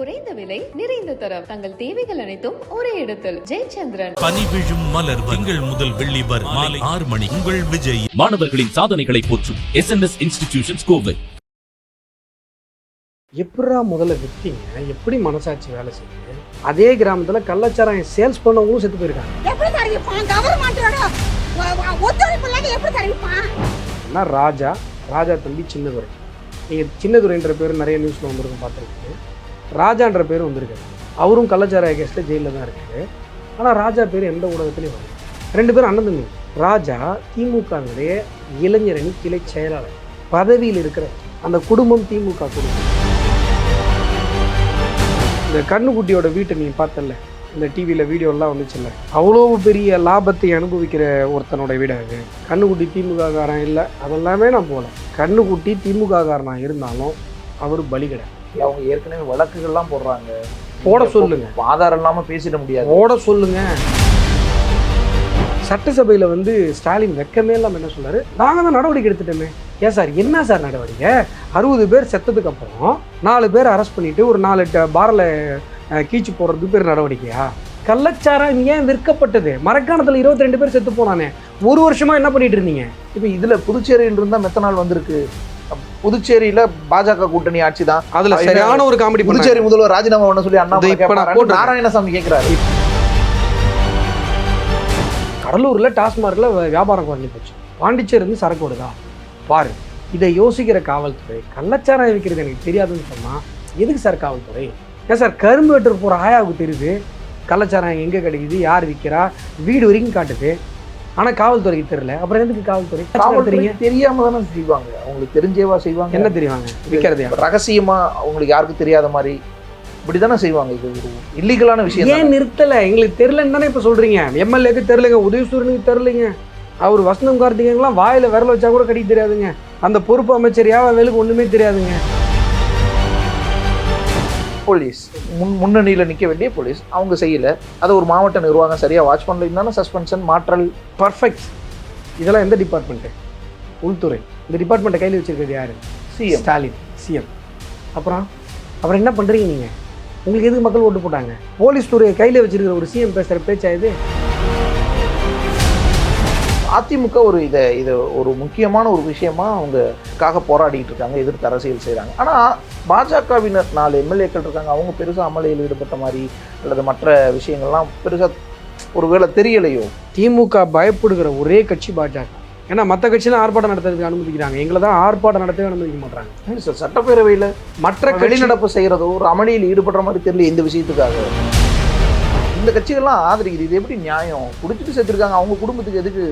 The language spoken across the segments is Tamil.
குறைந்த விலை நிறைந்த தரம் தங்கள் தேவைகள் அனைத்தும் ஒரே இடத்தில் ஜெயச்சந்திரன். பனி விழும் மலர் திங்கள் முதல் வெள்ளி வரை மாலை 6 மணி. உங்கள் விஜய். மாணவர்களின் சாதனைகளை போற்றும் SNS இன்ஸ்டிடியூஷன்ஸ் கோவை. எப்படா முதல்ல விற்றீங்க? எப்படி மனசாட்சி வேலை செய்யுது? அதே கிராமத்தில் கள்ளச்சாராயம் சேல்ஸ் பண்ணவங்களும் செத்து போயிருக்காங்க. ராஜா தம்பி சின்னதுரை. நீங்கள் சின்னதுரைன்ற பேர் நிறைய நியூஸில் வந்திருக்கும் பார்த்துருக்கீங்க. ராஜான்ற பேர் வந்திருக்காரு. அவரும் கள்ளச்சாராய கேஸில் ஜெயிலில் தான் இருக்காரு. ஆனால் ராஜா பேர் எந்த ஊடகத்துலையும் வரும். 2 பேரும் அண்ணன் தம்பி. ராஜா திமுகவுடைய இளைஞரணி கிளை செயலாளர் பதவியில் இருக்கிற அந்த குடும்பம் திமுக குடும்பம். இந்த கண்ணுக்குட்டியோட வீட்டை நீ பார்த்தல, இந்த டிவியில் வீடியோலாம் வந்துச்சுல்ல, அவ்வளோ பெரிய லாபத்தை அனுபவிக்கிற ஒருத்தனோட வீடு அது. கண்ணுக்குட்டி திமுக காரன் இல்லை, அதெல்லாமே நான் போகல. கண்ணுக்குட்டி திமுக காரனாக இருந்தாலும் அவர் பலி கிடையாது. அவங்க ஏற்கனவே வழக்குகள்லாம் போடுறாங்க. போட சொல்லுங்க, ஆதாரம் இல்லாமல் பேசிட முடியாது. போட சொல்லுங்க. சட்டசபையில் வந்து ஸ்டாலின் வெக்கமே இல்லாமல் என்ன சொல்றாரு, நாங்கள் தான் நடவடிக்கை எடுத்துட்டோமே. ஏன் சார், என்ன சார் நடவடிக்கை? 60 பேர் செத்ததுக்கு அப்புறம் 4 பேர் அரெஸ்ட் பண்ணிட்டு ஒரு 4 பாரில் கீச்சு போடுறது பேர் நடவடிக்கையா? கள்ளச்சாராயம் ஏன் விற்கப்பட்டது? மரக்காணத்தில் 22 பேர் செத்து போனானே. 1 வருஷமா என்ன பண்ணிட்டு இருந்தீங்க? இப்போ இதில் புதுச்சேரியில் இருந்தால் மெத்தனால் வந்திருக்கு. புதுச்சேரியில பாஜக கூட்டணி ஆட்சி தான். அதுல சரியான ஒரு காமெடி. புதுச்சேரி முதல்வர் ராஜினாமா பண்ண சொல்லி அண்ணா நாராயணசாமி கேட்கிறாரு. கடலூர்ல டாஸ்மார்க்ல வியாபாரம் குறைஞ்சி போச்சு. பாண்டிச்சேரி இருந்து சரக்கு வருதா பாரு. இதை யோசிக்கிற காவல்துறை கள்ளச்சாராயம் விற்கிறது எனக்கு தெரியாதுன்னு சொன்னா எதுக்கு சார் காவல்துறை? ஏன் சார், கரும்பு வெட்டுற போற ஆயாவுக்கு தெரியுது கள்ளச்சாராயம் எங்க கிடைக்குது, யார் விற்கிறா, வீடு வரைக்கும் காட்டுது. ஆனால் காவல்துறைக்கு தெரியல. அப்புறம் எதுக்கு காவல்துறை? தெரியாம தானே செய்வாங்க. அவங்களுக்கு தெரிஞ்சேவா செய்வாங்க? என்ன தெரியுவாங்க? விற்கிறது ரகசியமா அவங்களுக்கு யாருக்கும் தெரியாத மாதிரி இப்படிதானே செய்வாங்க. இது ஒரு இல்லீகலான விஷயம். ஏன் நிறுத்தலை? எங்களுக்கு தெரியலன்னு தானே இப்போ சொல்றீங்க. எம்எல்ஏக்கு தெரியலைங்க, உதயசூரனுக்கு தெரியலைங்க, அவர் வசந்தம் கார்த்திகேயன்லாம் வாயில விரல வச்சா கூட கடிக்க தெரியாதுங்க. அந்த பொறுப்பு அமைச்சர் யாவேலுக்கு ஒண்ணுமே தெரியாதுங்க. போலீஸ் முன்னணியில் நிற்க வேண்டிய போலீஸ் அவங்க செய்யல. அதை ஒரு மாவட்ட நிர்வாகம் சரியாக வாட்ச் பண்ணல. இருந்தாலும் சஸ்பென்ஷன், மாற்றல். பர்ஃபெக்ட். இதெல்லாம் எந்த டிபார்ட்மெண்ட்டு? உள்துறை. இந்த டிபார்ட்மெண்ட்டை கையில் வச்சிருக்கிறது யாரு? CM Stalin, CM. அப்புறம் என்ன பண்ணுறீங்க நீங்கள்? உங்களுக்கு எதுக்கு மக்கள் ஓட்டு போட்டாங்க? போலீஸ் துறையை கையில் வச்சிருக்கிற ஒரு சிஎம் பேசுகிற பேச்சா இது? அதிமுக இதை ஒரு முக்கியமான ஒரு விஷயமா அவங்களுக்காக போராடிட்டு இருக்காங்க, எதிர்த்து அரசியல் செய்கிறாங்க. ஆனால் பாஜகவினர் 4 எம்எல்ஏக்கள் இருக்காங்க. அவங்க பெருசாக அமளியில் ஈடுபட்ட மாதிரி அல்லது மற்ற விஷயங்கள்லாம் பெருசாக ஒரு வேளை தெரியலையோ. திமுக பயப்படுகிற ஒரே கட்சி பாஜக. ஏன்னா மற்ற கட்சியெல்லாம் ஆர்ப்பாட்டம் நடத்துறதுக்கு அனுமதிக்கிறாங்க, எங்களை தான் ஆர்ப்பாட்டம் நடத்தவே அனுமதிக்க மாட்டாங்க. சார், சட்டப்பேரவையில் மற்ற வெளிநடப்பு செய்கிறதோ ஒரு அமளியில் ஈடுபடுற மாதிரி தெரியல. இந்த விஷயத்துக்காக இந்த கட்சிகள்லாம் ஆதரிக்குது. இது எப்படி நியாயம்? குடிச்சிட்டு சேர்த்துருக்காங்க, அவங்க குடும்பத்துக்கு எதுக்கு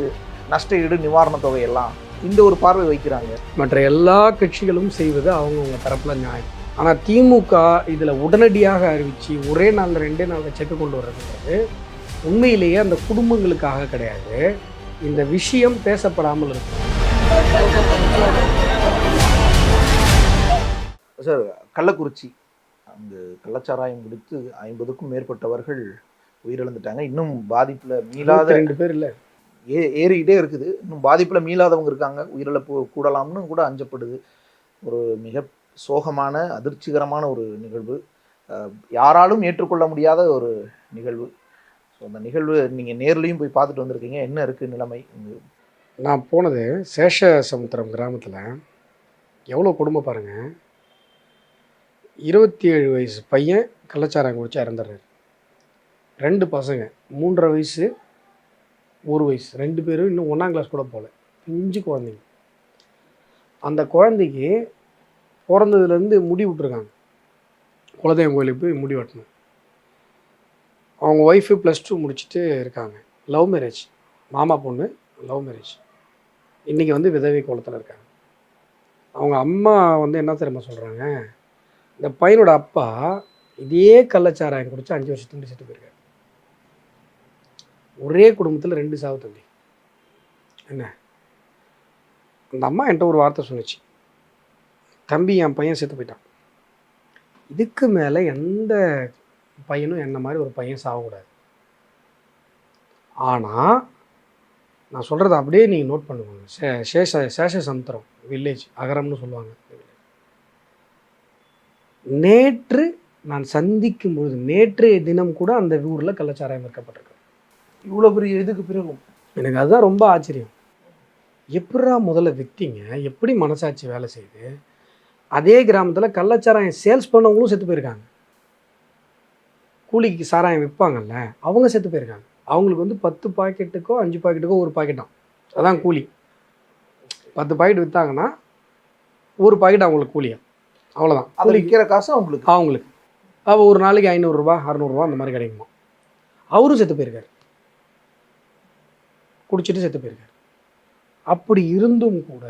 நஷ்ட ஈடு, நிவாரண தொகையெல்லாம் இந்த ஒரு பார்வை வைக்கிறாங்க. மற்ற எல்லா கட்சிகளும் செய்வது அவங்கவுங்க தரப்புல நியாயம். ஆனால் திமுக இதில் உடனடியாக அறிவித்து ஒரே நாளில் 2 நாளில் செக்கு கொண்டு வர்றதுங்கிறது உண்மையிலேயே அந்த குடும்பங்களுக்காக கிடையாது. இந்த விஷயம் பேசப்படாமல் இருக்கும். சார், கள்ளக்குறிச்சி அந்த கள்ளச்சாராயம் குடித்து 50க்கும் மேற்பட்டவர்கள் உயிரிழந்துட்டாங்க. இன்னும் பாதிப்பில் மீளாத 2 பேர் இல்லை, ஏறிக்கிட்டே இருக்குது. இன்னும் பாதிப்பில் மீளாதவங்க இருக்காங்க. உயிரிழப்பு கூடலாம்னு கூட அஞ்சப்படுது. ஒரு மிக சோகமான, அதிர்ச்சிகரமான ஒரு நிகழ்வு, யாராலும் ஏற்றுக்கொள்ள முடியாத ஒரு நிகழ்வு. ஸோ அந்த நிகழ்வு நீங்கள் நேர்லையும் போய் பார்த்துட்டு வந்திருக்கீங்க. என்ன இருக்குது நிலைமை? நான் போனது சேஷசமுத்திரம் கிராமத்தில். எவ்வளோ கொடுமை பாருங்கள். 27 வயசு பையன் கள்ளச்சாராயம் குடிச்சு இறந்துடுறாரு. 2 பசங்க, 3.5 வயசு, 1 வயசு, 2 பேரும் இன்னும் 1ஆம் கிளாஸ் கூட போகல, பிஞ்சு குழந்தைங்க. அந்த குழந்தைக்கு பிறந்ததுலேருந்து முடி விட்டுருக்காங்க. குலதெய்வம் கோயிலுக்கு போய் முடி வெட்டணும். அவங்க ஒய்ஃபு +2 முடிச்சுட்டு இருக்காங்க. லவ் மேரேஜ், மாமா பொண்ணு லவ் மேரேஜ். இன்றைக்கி வந்து விதவை கோலத்தில் இருக்காங்க. அவங்க அம்மா வந்து என்ன தெரியுமா சொல்கிறாங்க, இந்த பையனோட அப்பா இதே கள்ளச்சாராயம் குடிச்சு 5 வருஷத்துக்கு செத்து போயிருக்காரு. ஒரே குடும்பத்தில் 2 சாவு தம்பி. என்ன, அந்த அம்மா என்கிட்ட ஒரு வார்த்தை சொன்னிச்சு, தம்பி என் பையன் செத்து போயிட்டான், இதுக்கு மேலே எந்த பையனும் என்ன மாதிரி ஒரு பையன் சாகக்கூடாது. ஆனால் நான் சொல்கிறத அப்படியே நீங்கள் நோட் பண்ணுவாங்க. சேஷசமுத்திரம் வில்லேஜ், அகரம்னு சொல்லுவாங்க. நேற்று நான் சந்திக்கும் பொழுது நேற்றைய தினம் கூட அந்த ஊரில் கள்ளச்சாராயம் விற்கப்பட்டிருக்கு. இவ்வளோ பெரிய இதுக்கு பிறகும் எனக்கு அதுதான் ரொம்ப ஆச்சரியம். எப்படா முதல்ல விற்றீங்க, எப்படி மனசாட்சி வேலை செய்யுது? அதே கிராமத்தில் கள்ளச்சாராயம் சேல்ஸ் பண்ணவங்களும் செத்து போயிருக்காங்க. கூலிக்கு சாராயம் விற்பாங்கல்ல, அவங்க செத்து போயிருக்காங்க. அவங்களுக்கு வந்து 10 பாக்கெட்டுக்கோ 5 பாக்கெட்டுக்கோ 1 பாக்கெட்டாம், அதான் கூலி. 10 பாக்கெட் விற்றாங்கன்னா 1 பாக்கெட் அவங்களுக்கு கூலியா, அவ்வளோதான். அதை விற்கிற காசு அவங்களுக்கு அவள் ஒரு நாளைக்கு 500 ரூபா 600 ரூபா அந்த மாதிரி கிடைக்குமா. அவரும் செத்து போயிருக்காரு, குடிச்சிட்டு செத்து போயிருக்காரு. அப்படி இருந்தும் கூட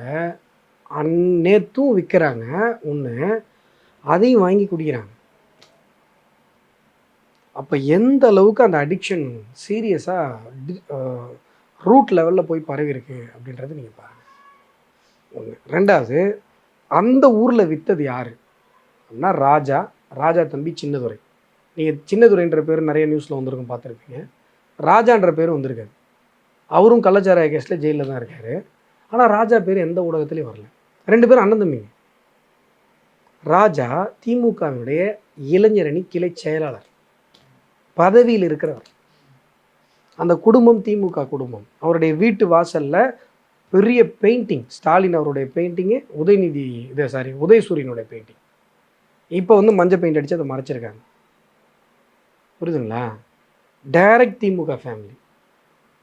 நேற்றும் விற்கிறாங்க ஒன்று, அதையும் வாங்கி குடிக்கிறாங்க. அப்போ எந்த அளவுக்கு அந்த அடிக்ஷன் சீரியஸாக ரூட் லெவலில் போய் பரவி இருக்கு அப்படின்றது நீங்கள் பாருங்கள். ஒன்று. ரெண்டாவது, அந்த ஊரில் விற்றது யார் அப்படின்னா ராஜா தம்பி சின்னதுரை. நீங்கள் சின்னதுரைன்ற பேர் நிறைய நியூஸில் வந்திருக்கும், பார்த்துருப்பீங்க. ராஜான்ற பேர் வந்திருக்காரு. அவரும் கள்ளச்சாராய கேஸில் ஜெயிலில் தான் இருக்கார். ஆனால் ராஜா பேர் எந்த ஊடகத்துலேயும் வரல. 2 பேரும் அண்ணன் தம்பிங்க. ராஜா திமுகவினுடைய இளைஞரணி கிளை செயலாளர், பதவியில் இருக்கிறவர். அந்த குடும்பம் திமுக குடும்பம். அவருடைய வீட்டு வாசலில் பெரிய பெயிண்டிங், ஸ்டாலின் அவருடைய பெயிண்டிங்கு, உதயசூரியனுடைய பெயிண்டிங். இப்போ வந்து மஞ்சள் பெயிண்ட் அடித்து அதை மறைச்சிருக்காங்க. புரியுதுங்களா? டைரக்ட் திமுக ஃபேமிலி.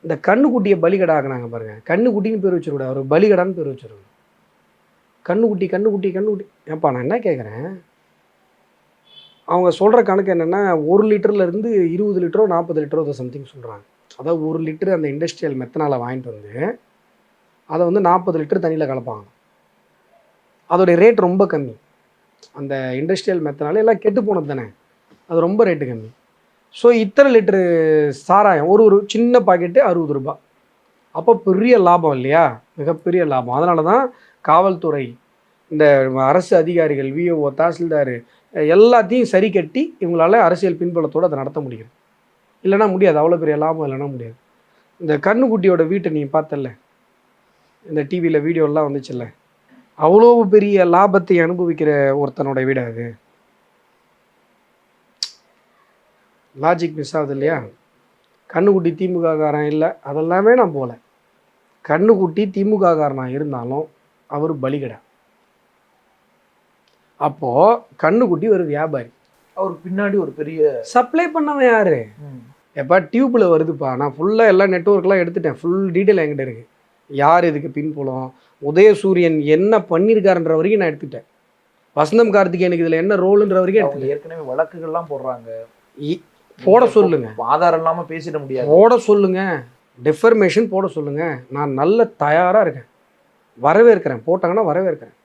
இந்த கண்ணுக்குட்டியை பலிகடா ஆகினாங்க பாருங்கள். கண்ணுக்குட்டின்னு பேர் வச்சுருக்கூடாது, அவர் பலிகடான்னு பேர் வச்சுருக்கணும். கண்ணுக்குட்டி. ஏப்பா நான் என்ன கேட்குறேன், அவங்க சொல்கிற கணக்கு என்னென்னா 1 லிட்டர்லேருந்து 20 லிட்டரோ 40 லிட்டரோ அதை சம்திங் சொல்கிறாங்க. அதாவது 1 லிட்டரு அந்த இண்டஸ்ட்ரியல் மெத்தனாலை வாங்கிட்டு வந்து அதை வந்து 40 லிட்டர் தண்ணியில் கலப்பாங்க. அதோடைய ரேட் ரொம்ப கம்மி. அந்த இண்டஸ்ட்ரியல் மெத்தனால எல்லாம் கெட்டு போனது தானே, அது ரொம்ப ரேட்டு கம்மி. ஸோ இத்தனை லிட்டரு சாராயம் ஒரு சின்ன பாக்கெட்டு 60 ரூபா. அப்போ பெரிய லாபம் இல்லையா, மிகப்பெரிய லாபம். அதனால தான் காவல்துறை, இந்த அரசு அதிகாரிகள், விஓஓ, தாசில்தார் எல்லாத்தையும் சரி கட்டி இவங்களால அரசியல் பின்புலத்தோடு அதை நடத்த முடியும். இல்லைனா முடியாது, அவ்வளோ பெரிய லாபம் இல்லைனா முடியாது. இந்த கண்ணுக்குட்டியோட வீட்டை நீ பார்த்தல, இந்த டிவியில் வீடியோலாம் வந்துச்சுல்ல, அவ்வளோ பெரிய லாபத்தை அனுபவிக்கிற ஒருத்தனோட வீடு அது. லாஜிக் மிஸ் ஆகுது இல்லையா? கண்ணுக்குட்டி திமுக காரன் இல்லை, அதெல்லாமே நான் போகல. கண்ணுக்குட்டி திமுக காரனாக இருந்தாலும் அவர் பலிகடா. அப்போது கண்ணுக்குட்டி ஒரு வியாபாரி, அவருக்கு பின்னாடி ஒரு பெரிய சப்ளை பண்ணவன் யார்? எப்போ டியூப்பில் வருதுப்பா, நான் ஃபுல்லாக எல்லா நெட்வொர்க்லாம் எடுத்துட்டேன், ஃபுல் டீட்டெயில் என்கிட்ட இருக்குது. யார் இதுக்கு பின்புலம், உதயசூரியன் என்ன பண்ணியிருக்காருன்ற வரைக்கும் நான் எடுத்துட்டேன். வசந்தம் கார்த்திகேயனுக்கு இதில் என்ன ரோலுன்ற வரைக்கும் எடுத்துட்டேன். ஏற்கனவே வழக்குகள்லாம் போடுறாங்க, போட சொல்லுங்க. ஆதாரம் இல்லாமல் பேசிட முடியாது, போட சொல்லுங்க. டிஃபர்மேஷன் போட சொல்லுங்க. நான் நல்ல தயாராக இருக்கேன், வரவேற்கிறேன். போட்டாங்கன்னா வரவேற்கிறேன்,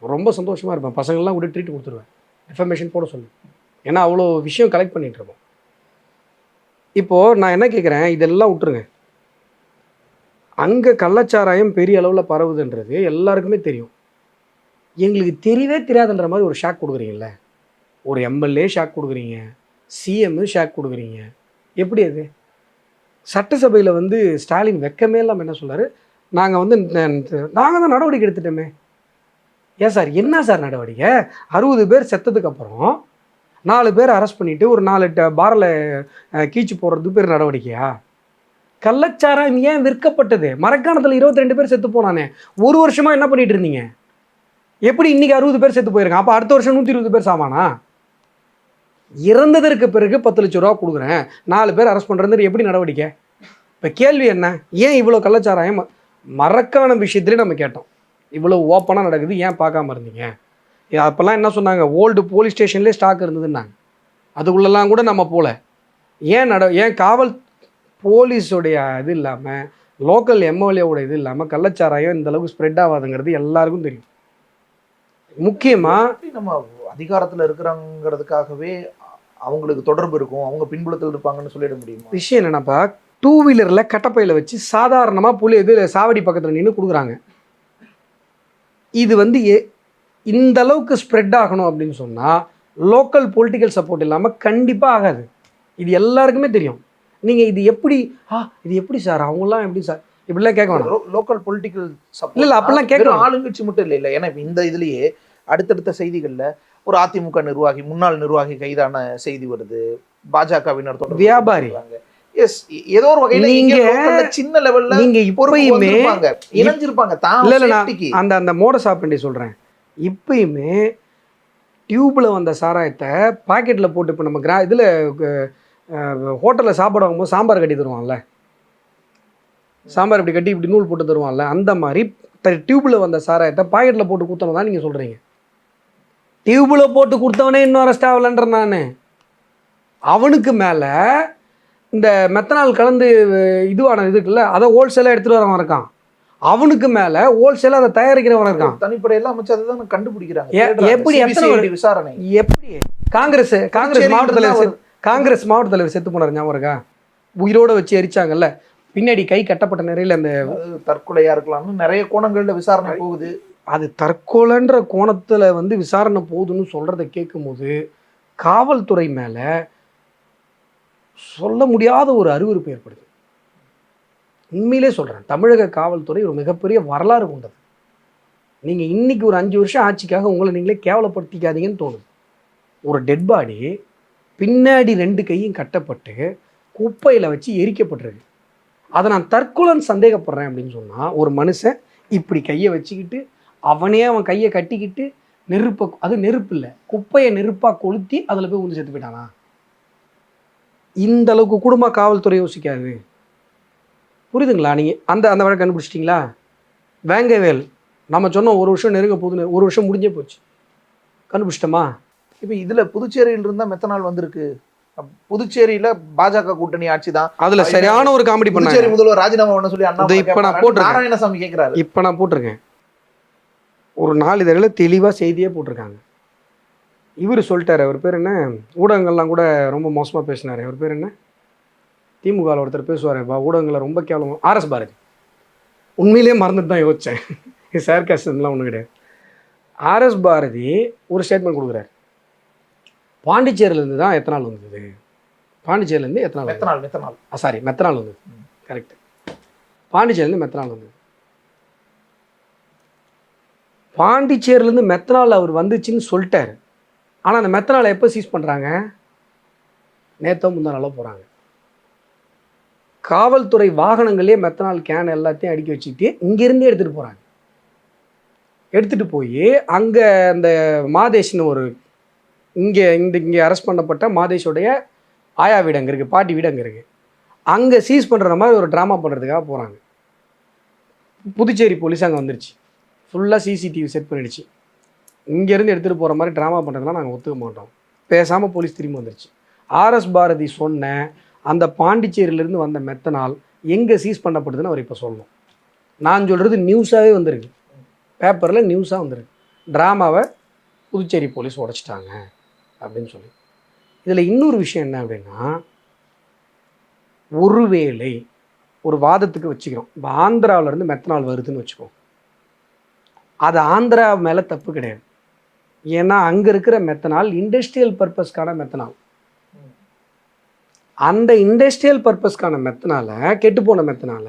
ரொம்ப சந்தோஷமாக இருப்பேன். பசங்கள்லாம் கூட ட்ரீட் கொடுத்துருவேன். டிஃபர்மேஷன் போட சொல்லுங்க. ஏன்னா அவ்வளோ விஷயம் கலெக்ட் பண்ணிகிட்டு இருக்கோம். இப்போது நான் என்ன கேட்குறேன், இதெல்லாம் விட்டுருங்க. அங்கே கள்ளச்சாராயம் பெரிய அளவில் பரவுதுன்றது எல்லாருக்குமே தெரியும். எங்களுக்கு தெரியவே தெரியாதுன்ற மாதிரி ஒரு ஷாக் கொடுக்குறீங்கள. ஒரு எம்எல்ஏ ஷாக் கொடுக்குறீங்க, சிஎம் ஷாக் கொடுக்குறீங்க. எப்படி அது? சட்டசபையில் வந்து ஸ்டாலின் வெக்கமே இல்லாமல் என்ன சொல்கிறாரு, நாங்கள் தான் நடவடிக்கை எடுத்துட்டோமே. ஏன் சார், என்ன சார் நடவடிக்கை? 60 பேர் செத்ததுக்கப்புறம் 4 பேர் அரெஸ்ட் பண்ணிவிட்டு ஒரு 4 பாரில் கீச்சு போடுறதுக்கு பேர் நடவடிக்கையா? கள்ளச்சாராயம் ஏன் விற்கப்பட்டது? மரக்காணத்தில் 22 பேர் செத்து போனானே, ஒரு வருஷமாக என்ன பண்ணிட்டு இருந்தீங்க? எப்படி இன்றைக்கி 60 பேர் செத்து போயிருக்காங்க? அப்போ அடுத்த வருஷம் 120 பேர் சாமானா? இறந்ததற்கு பிறகு 10 லட்ச ரூபா கொடுக்குறேன், 4 பேர் அரெஸ்ட் பண்ணுறது எப்படி நடவடிக்கை? இப்போ கேள்வி என்ன, ஏன் இவ்வளோ கள்ளச்சாராயம் மரக்கான விஷயத்துலேயே நம்ம கேட்டோம், இவ்வளோ ஓப்பனாக நடக்குது, ஏன் பார்க்காம இருந்தீங்க? அப்போல்லாம் என்ன சொன்னாங்க, ஓல்டு போலீஸ் ஸ்டேஷன்லேயே ஸ்டாக் இருந்ததுன்னாங்க. அதுக்குள்ளெல்லாம் கூட நம்ம போகல. ஏன் காவல் போலீஸோடைய இது இல்லாமல், லோக்கல் எம்எல்ஏவோட இது இல்லாமல் கள்ளச்சாராயம் இந்த அளவுக்கு ஸ்ப்ரெட் ஆகாதுங்கிறது எல்லாருக்கும் தெரியும். முக்கியமாக நம்ம அதிகாரத்தில் இருக்கிறாங்கிறதுக்காகவே அவங்களுக்கு தொடர்பு இருக்கும், அவங்க பின்புலத்தில் இருப்பாங்கன்னு சொல்லிட முடியுமா? விஷயம் என்னென்னப்பா, 2 வீலரில் கட்டப்பையில் வச்சு சாதாரணமாக சாவடி பக்கத்தில் நின்று கொடுக்குறாங்க. இது இந்த அளவுக்கு ஸ்ப்ரெட் ஆகணும் அப்படின்னு சொன்னால் லோக்கல் பொலிட்டிக்கல் சப்போர்ட் இல்லாமல் கண்டிப்பாக ஆகாது. இது எல்லாருக்குமே தெரியும். நீங்கள் இது எப்படி சார், அவங்களாம் எப்படி சார் இப்படிலாம் கேட்க வேணாம். லோக்கல் பொலிட்டிக்கல் சப்போர்ட் இல்லை, அப்படிலாம் கேட்கணும். ஆளுங்கட்சி மட்டும் இல்லை. ஏன்னா இந்த இதுலேயே அடுத்தடுத்த செய்திகளில் ஒரு அதிமுக நிர்வாகி, முன்னாள் நிர்வாகி கைதான செய்தி வருது. பாஜகவினர் தொடர்பு வியாபாரி. எஸ், ஏதோ ஒரு வகையில நீங்க சின்ன லெவல்ல நீங்க இப்பயுமே இணைஞ்சிருப்பாங்க. இல்ல இல்ல நான் அந்த மோடஸ் ஆப்பரண்டி சொல்றேன். இப்பயுமே டியூப்ல வந்த சாராயத்தை பாக்கெட்ல போட்டு இப்போ நம்ம இதுல ஹோட்டல்ல சாப்பாடு வாங்கும்போது சாம்பார் கட்டி தருவான்ல, சாம்பார் இப்படி கட்டி இப்படி நூல் போட்டு தருவான்ல, அந்த மாதிரி டியூப்ல வந்த சாராயத்தை பாக்கெட்ல போட்டு கொடுத்தவன் தான் நீங்க சொல்றீங்க. டியூப்ல போட்டு கொடுத்தவனே இன்னும் அரெஸ்ட் ஆகலன்ற நான். அவனுக்கு மேல இந்த மெத்தனால் கலந்து இதுவான இதுக்குல்ல, அதை ஹோல்சேலாக எடுத்துகிட்டு வரவன் இருக்கான். அவனுக்கு மேலே ஹோல்சேலாக அதை தயாரிக்கிறவன் இருக்கான். தனிப்படையெல்லாம் அமைச்சு அதை தான் கண்டுபிடிக்கிறாங்க. எப்படி எத்தனை விசாரணை எப்படி காங்கிரஸ் மாவட்ட தலைவர் செத்து போனார் ஞாபகம் இருக்கா? உயிரோடு வச்சு எரிச்சாங்கல்ல, பின்னாடி கை கட்டப்பட்ட நிறையில் அந்த தற்கொலையாக இருக்கலாம்னு நிறைய கோணங்களில் விசாரணை போகுது. அது தற்கொலைன்ற கோணத்தில் வந்து விசாரணை போகுதுன்னு சொல்கிறத கேட்கும்போது காவல்துறை மேலே சொல்ல முடியாத ஒரு அருவருப்பு ஏற்படுது. உண்மையிலே சொல்கிறேன், தமிழக காவல்துறை ஒரு மிகப்பெரிய வரலாறு கொண்டது. நீங்கள் இன்றைக்கி ஒரு 5 வருஷம் ஆட்சிக்காக உங்களை நீங்களே கேவலப்படுத்திக்காதீங்கன்னு தோணுது. ஒரு டெட் பாடி பின்னாடி 2 கையும் கட்டப்பட்டு குப்பையில் வச்சு எரிக்கப்பட்டிருக்கு. அதை நான் தற்கொலைன்னு சந்தேகப்படுறேன் அப்படின்னு சொன்னால், ஒரு மனுஷன் இப்படி கையை வச்சுக்கிட்டு அவன் கையை கட்டிக்கிட்டு அது நெருப்பு இல்லை, குப்பையை நெருப்பாக கொளுத்தி அதில் போய் வந்து செத்து போயிட்டானா? இந்த அளவுக்கு குடும்ப காவல்துறை யோசிக்காது. புரியுதுங்களா? நீங்கள் அந்த வழக்கு கண்டுபிடிச்சிட்டிங்களா? வேங்கவேல் நம்ம சொன்னோம் 1 வருஷம் நெருங்க போகுதுன்னு, 1 வருஷம் முடிஞ்சே போச்சு. கண்டுபிடிச்சிட்டோமா? இப்போ இதில் புதுச்சேரியில் இருந்தால் மெத்தனால் வந்திருக்கு. புதுச்சேரியில் பாஜக கூட்டணி ஆட்சி தான். அதில் சரியான ஒரு காமெடி பண்ணாங்க. புதுச்சேரி முதல்வர் ராஜினாமா பண்ண சொல்லி அண்ணா இப்போ நான் போட்டிருக்கேன், நாராயணசாமி கேட்குறாரு. இப்போ நான் போட்டிருக்கேன், ஒரு 4 இதழில் தெளிவாக செய்தியே போட்டிருக்காங்க. இவர் சொல்லிட்டார், அவர் பேர் என்ன, ஊடகங்கள்லாம் கூட ரொம்ப மோசமாக பேசினார். அவர் பேர் என்ன, திமுகவில் ஒருத்தர் பேசுவார் ஊடகங்களில் ரொம்ப கேவலம், RS பாரதி. உண்மையிலே மறந்துட்டு தான் யோசித்தேன், சேர்காஸ்டம்லாம் ஒன்றும் கிடையாது. RS பாரதி ஒரு ஸ்டேட்மெண்ட் கொடுக்குறாரு, பாண்டிச்சேரியிலேருந்து தான் எத்தனால் வந்தது, பாண்டிச்சேரியிலேருந்து மெத்தனால் வந்தது, கரெக்டு, பாண்டிச்சேரியிலேருந்து மெத்தனால் வந்தது. பாண்டிச்சேரியிலேருந்து மெத்தனால் அவர் வந்துச்சுன்னு சொல்லிட்டார். ஆனால் அந்த மெத்தனாலை எப்போ சீஸ் பண்ணுறாங்க? நேற்றோ முந்தா நாளோ போகிறாங்க. காவல்துறை வாகனங்களே மெத்தனால் கேன் எல்லாத்தையும் அடுக்கி வச்சுக்கிட்டு இங்கேருந்தே எடுத்துகிட்டு போகிறாங்க. எடுத்துகிட்டு போய் அங்கே அந்த மாதேஷ்னு ஒரு இங்கே அரெஸ்ட் பண்ணப்பட்ட மாதேஷோடைய ஆயா வீடு அங்கே இருக்குது, பாட்டி வீடு அங்கே இருக்குது, அங்கே சீஸ் பண்ணுற மாதிரி ஒரு ட்ராமா பண்ணுறதுக்காக போகிறாங்க. புதுச்சேரி போலீஸ் அங்கே வந்துருச்சு, ஃபுல்லாக CCTV செட் பண்ணிடுச்சு. இங்கேருந்து எடுத்துகிட்டு போகிற மாதிரி ட்ராமா பண்ணுறதுலாம் நாங்கள் ஒத்துக்க மாட்டோம். பேசாமல் போலீஸ் திரும்பி வந்துருச்சு. RS பாரதி சொன்ன அந்த பாண்டிச்சேரியிலேருந்து வந்த மெத்தனால் எங்கே சீஸ் பண்ணப்படுதுன்னு அவர் இப்போ சொல்லணும். நான் சொல்கிறது நியூஸாகவே வந்திருக்கு, பேப்பரில் நியூஸாக வந்திருக்கு. ட்ராமாவை புதுச்சேரி போலீஸ் உடைச்சிட்டாங்க அப்படின்னு சொல்லி. இதில் இன்னொரு விஷயம் என்ன அப்படின்னா, ஒருவேளை ஒரு வாதத்துக்கு வச்சுக்கிறோம், இப்போ ஆந்திராவிலேருந்து மெத்தனால் வருதுன்னு வச்சுக்கோம், அது ஆந்திரா மேலே தப்பு கிடையாது. ஏன்னா அங்கே இருக்கிற மெத்தனால் இண்டஸ்ட்ரியல் பர்பஸ்க்கான மெத்தனால். அந்த இண்டஸ்ட்ரியல் பர்பஸ்க்கான மெத்தனால, கெட்டுப்போன மெத்தனால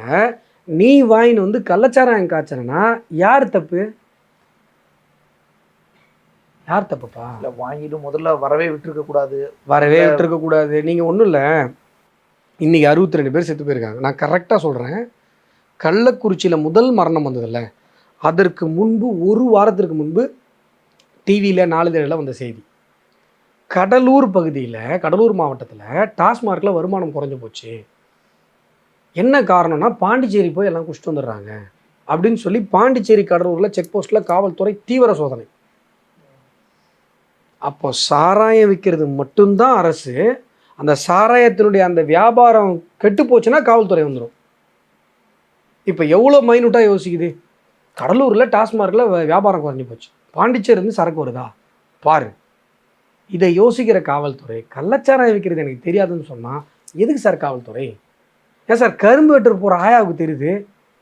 நீ வாங்கின்னு வந்து கள்ளச்சாராயம் காய்ச்சறனா யார் தப்பு? யார் தப்புப்பா? இல்லை, வாங்கிட்டு முதல்ல வரவே விட்டுருக்க கூடாது. நீங்கள் ஒன்றும் இல்லை, இன்றைக்கி 62 பேர் செத்து போயிருக்காங்க. நான் கரெக்டாக சொல்கிறேன், கள்ளக்குறிச்சியில் முதல் மரணம் வந்ததில்ல, அதற்கு முன்பு 1 வாரத்திற்கு முன்பு டிவியில் 4 இதழில் வந்த செய்தி, கடலூர் பகுதியில், கடலூர் மாவட்டத்தில் டாஸ்மார்க்கில் வருமானம் குறைஞ்சி போச்சு. என்ன காரணம்னா பாண்டிச்சேரி போய் எல்லாம் குடிச்சிட்டு வந்துடுறாங்க அப்படின்னு சொல்லி பாண்டிச்சேரி கடலூரில் செக் போஸ்ட்டில் காவல்துறை தீவிர சோதனை. அப்போ சாராயம் விற்கிறது மட்டும்தான் அரசு, அந்த சாராயத்தினுடைய அந்த வியாபாரம் கெட்டு போச்சுன்னா காவல்துறை வந்துடும். இப்போ எவ்வளோ மைனூட்டாக யோசிக்குது. கடலூரில் டாஸ்மார்க்கில் வியாபாரம் குறைஞ்சி போச்சு, பாண்டிச்சேரிலேருந்து சரக்கு வருதா பாரு. இதை யோசிக்கிற காவல்துறை கள்ளச்சாராயம் விற்கிறது எனக்கு தெரியாதுன்னு சொன்னால் எதுக்கு சார் காவல்துறை? ஏன் சார் கரும்பு வெட்டுற போகிற ஆயாவுக்கு தெரியுது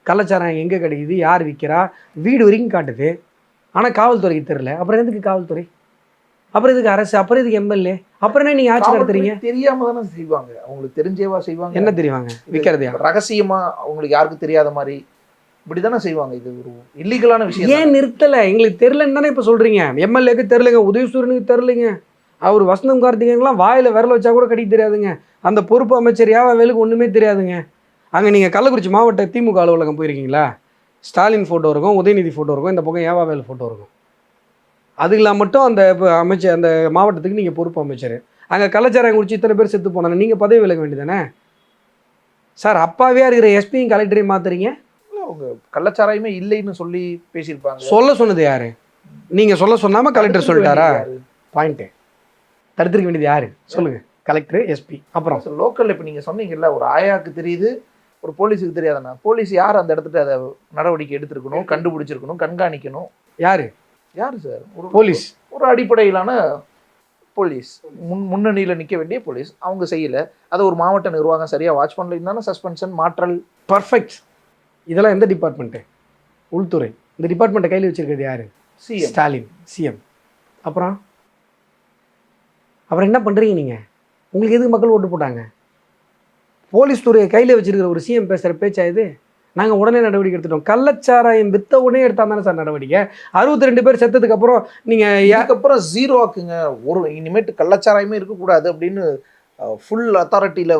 கள்ளச்சாராயம் எங்கே கிடைக்குது, யார் விற்கிறா, வீடு வரைக்கும் காட்டுது, ஆனால் காவல்துறைக்கு தெரியல. அப்புறம் எதுக்கு காவல்துறை? அப்புறம் எதுக்கு அரசு? அப்புறம் எதுக்கு MLA? அப்புறம் என்ன நீங்கள் ஆட்சி நடத்துறீங்க? தெரியாம தானே செய்வாங்க, அவங்களுக்கு தெரிஞ்சேவா செய்வாங்க. என்ன தெரிவாங்க? விற்கிறதையா? ரகசியமா அவங்களுக்கு யாருக்கும் தெரியாத மாதிரி இப்படி தானே செய்வாங்க. இது ஒரு இல்லீகலான விஷயம். ஏன் நிறுத்தலை? எங்களுக்கு தெரிலன்னு தானே இப்போ சொல்கிறீங்க. எம்எல்ஏக்கு தெரிலங்க, உதயசூரனுக்கு தெரிலங்க, அவர் வசந்தம் கார்த்திகேயன்லாம் வாயில் விரல வச்சா கூட கடிக்க தெரியாதுங்க. அந்த பொறுப்பு அமைச்சர் வேலுக்கு ஒன்றுமே தெரியாதுங்க. அங்கே நீங்கள் கள்ளக்குறிச்சி மாவட்ட திமுக அலுவலகம் போயிருக்கீங்களா? ஸ்டாலின் ஃபோட்டோ இருக்கும், உதயநிதி ஃபோட்டோ இருக்கும், இந்த பக்கம் வேலு ஃபோட்டோ இருக்கும். அதுக்கெல்லாம் மட்டும் அந்த அமைச்சர், அந்த மாவட்டத்துக்கு நீங்கள் பொறுப்பு அமைச்சர். அங்கே கள்ளச்சாராயம் குடிச்சு இத்தனை பேர் செத்து போனாங்க, நீங்கள் பதவி விலக வேண்டியதானே சார்? அப்பாவே இருக்கிற எஸ்பியும் கலெக்டரையும் மாத்துறீங்க. அவங்க கள்ளச்சாராயமே இல்லைன்னு சொல்லி பேசியிருப்பாங்க. சொல்ல சொன்னது யாரு? நீங்கள் சொல்ல சொன்னாமல் கலெக்டர் சொல்லிட்டாரா? பாயிண்ட்டு தடுத்துருக்க வேண்டியது யாரு சொல்லுங்கள்? Collector, SP. அப்புறம் லோக்கலில் இப்போ நீங்கள் சொன்னீங்கல்ல, ஒரு ஆயாவுக்கு தெரியுது, ஒரு போலீஸுக்கு தெரியாதுண்ணா. போலீஸ் யார் அந்த இடத்துல அதை நடவடிக்கை எடுத்திருக்கணும், கண்டுபிடிச்சிருக்கணும், கண்காணிக்கணும்? யார் சார்? ஒரு போலீஸ், ஒரு அடிப்படையிலான போலீஸ், முன்னணியில் நிற்க வேண்டிய போலீஸ். அவங்க செய்யலை. அதை ஒரு மாவட்ட நிர்வாகம் சரியாக வாட்ச் பண்ணல, இருந்தாலும் சஸ்பென்ஷன், மாற்றல். பர்ஃபெக்ட். இதெல்லாம் எந்த டிபார்ட்மெண்ட்டு? உள்துறை. இந்த டிபார்ட்மெண்ட்டை கையில் வச்சிருக்கிறது யார்? CM Stalin, CM. அப்புறம் என்ன பண்ணுறீங்க நீங்கள்? உங்களுக்கு எதுக்கு மக்கள் ஓட்டு போட்டாங்க? போலீஸ் துறையை கையில் வச்சிருக்கிற ஒரு சிஎம் பேசுகிற பேச்சா இது? நாங்கள் உடனே நடவடிக்கை எடுத்துட்டோம். கள்ளச்சாராயம் வித்த உடனே எடுத்தா தானே சார் நடவடிக்கை? 62 பேர் செத்ததுக்கப்புறம் நீங்கள் அதுக்கப்புறம் ஜீரோ ஆக்குங்க. ஒரு இனிமேட்டு கள்ளச்சாராயமே இருக்கக்கூடாது அப்படின்னு ஃபுல் அத்தாரிட்டியில்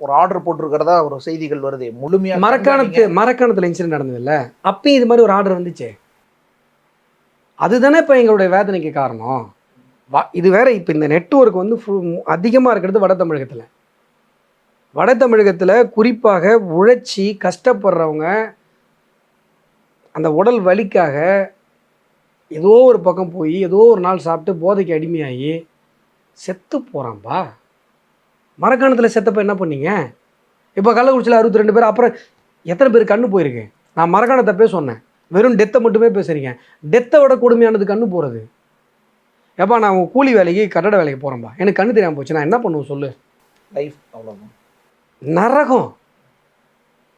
ஒரு ஆர்டர் போட்டிருக்கிறதா ஒரு செய்திகள் வருது. முழுமையாக மரக்காணத்தில் இன்சிடென்ட் நடந்ததில்ல, அப்பயும் இது மாதிரி ஒரு ஆர்டர் வந்துச்சு. அதுதானே இப்போ எங்களுடைய வேதனைக்கு காரணம். இது வேற. இப்போ இந்த நெட்வொர்க் வந்து அதிகமாக இருக்கிறது வட தமிழகத்தில் குறிப்பாக உழைச்சி கஷ்டப்படுறவங்க அந்த உடல் வலிக்காக ஏதோ ஒரு பக்கம் போய் ஏதோ ஒரு நாள் சாப்பிட்டு போதைக்கு அடிமையாகி செத்து போகிறான்பா. மரக்காணத்தில் செத்தப்போ என்ன பண்ணீங்க? இப்போ கள்ளக்குறிச்சியில் 62 பேர். அப்புறம் எத்தனை பேர் கண்ணு போயிருக்கு? நான் மரக்காணத்தை சொன்னேன், வெறும் டெத்தை மட்டுமே பேசுகிறீங்க. டெத்தை விட கொடுமையானது கண்ணு போகிறது. எப்பா நான் கூலி வேலைக்கு கட்டட வேலைக்கு போகிறேன்பா, எனக்கு கண்ணு தெரியாமல் போச்சு, நான் என்ன பண்ணுவேன் சொல்லு? லைஃப் அவ்வளோதான் நரகம்.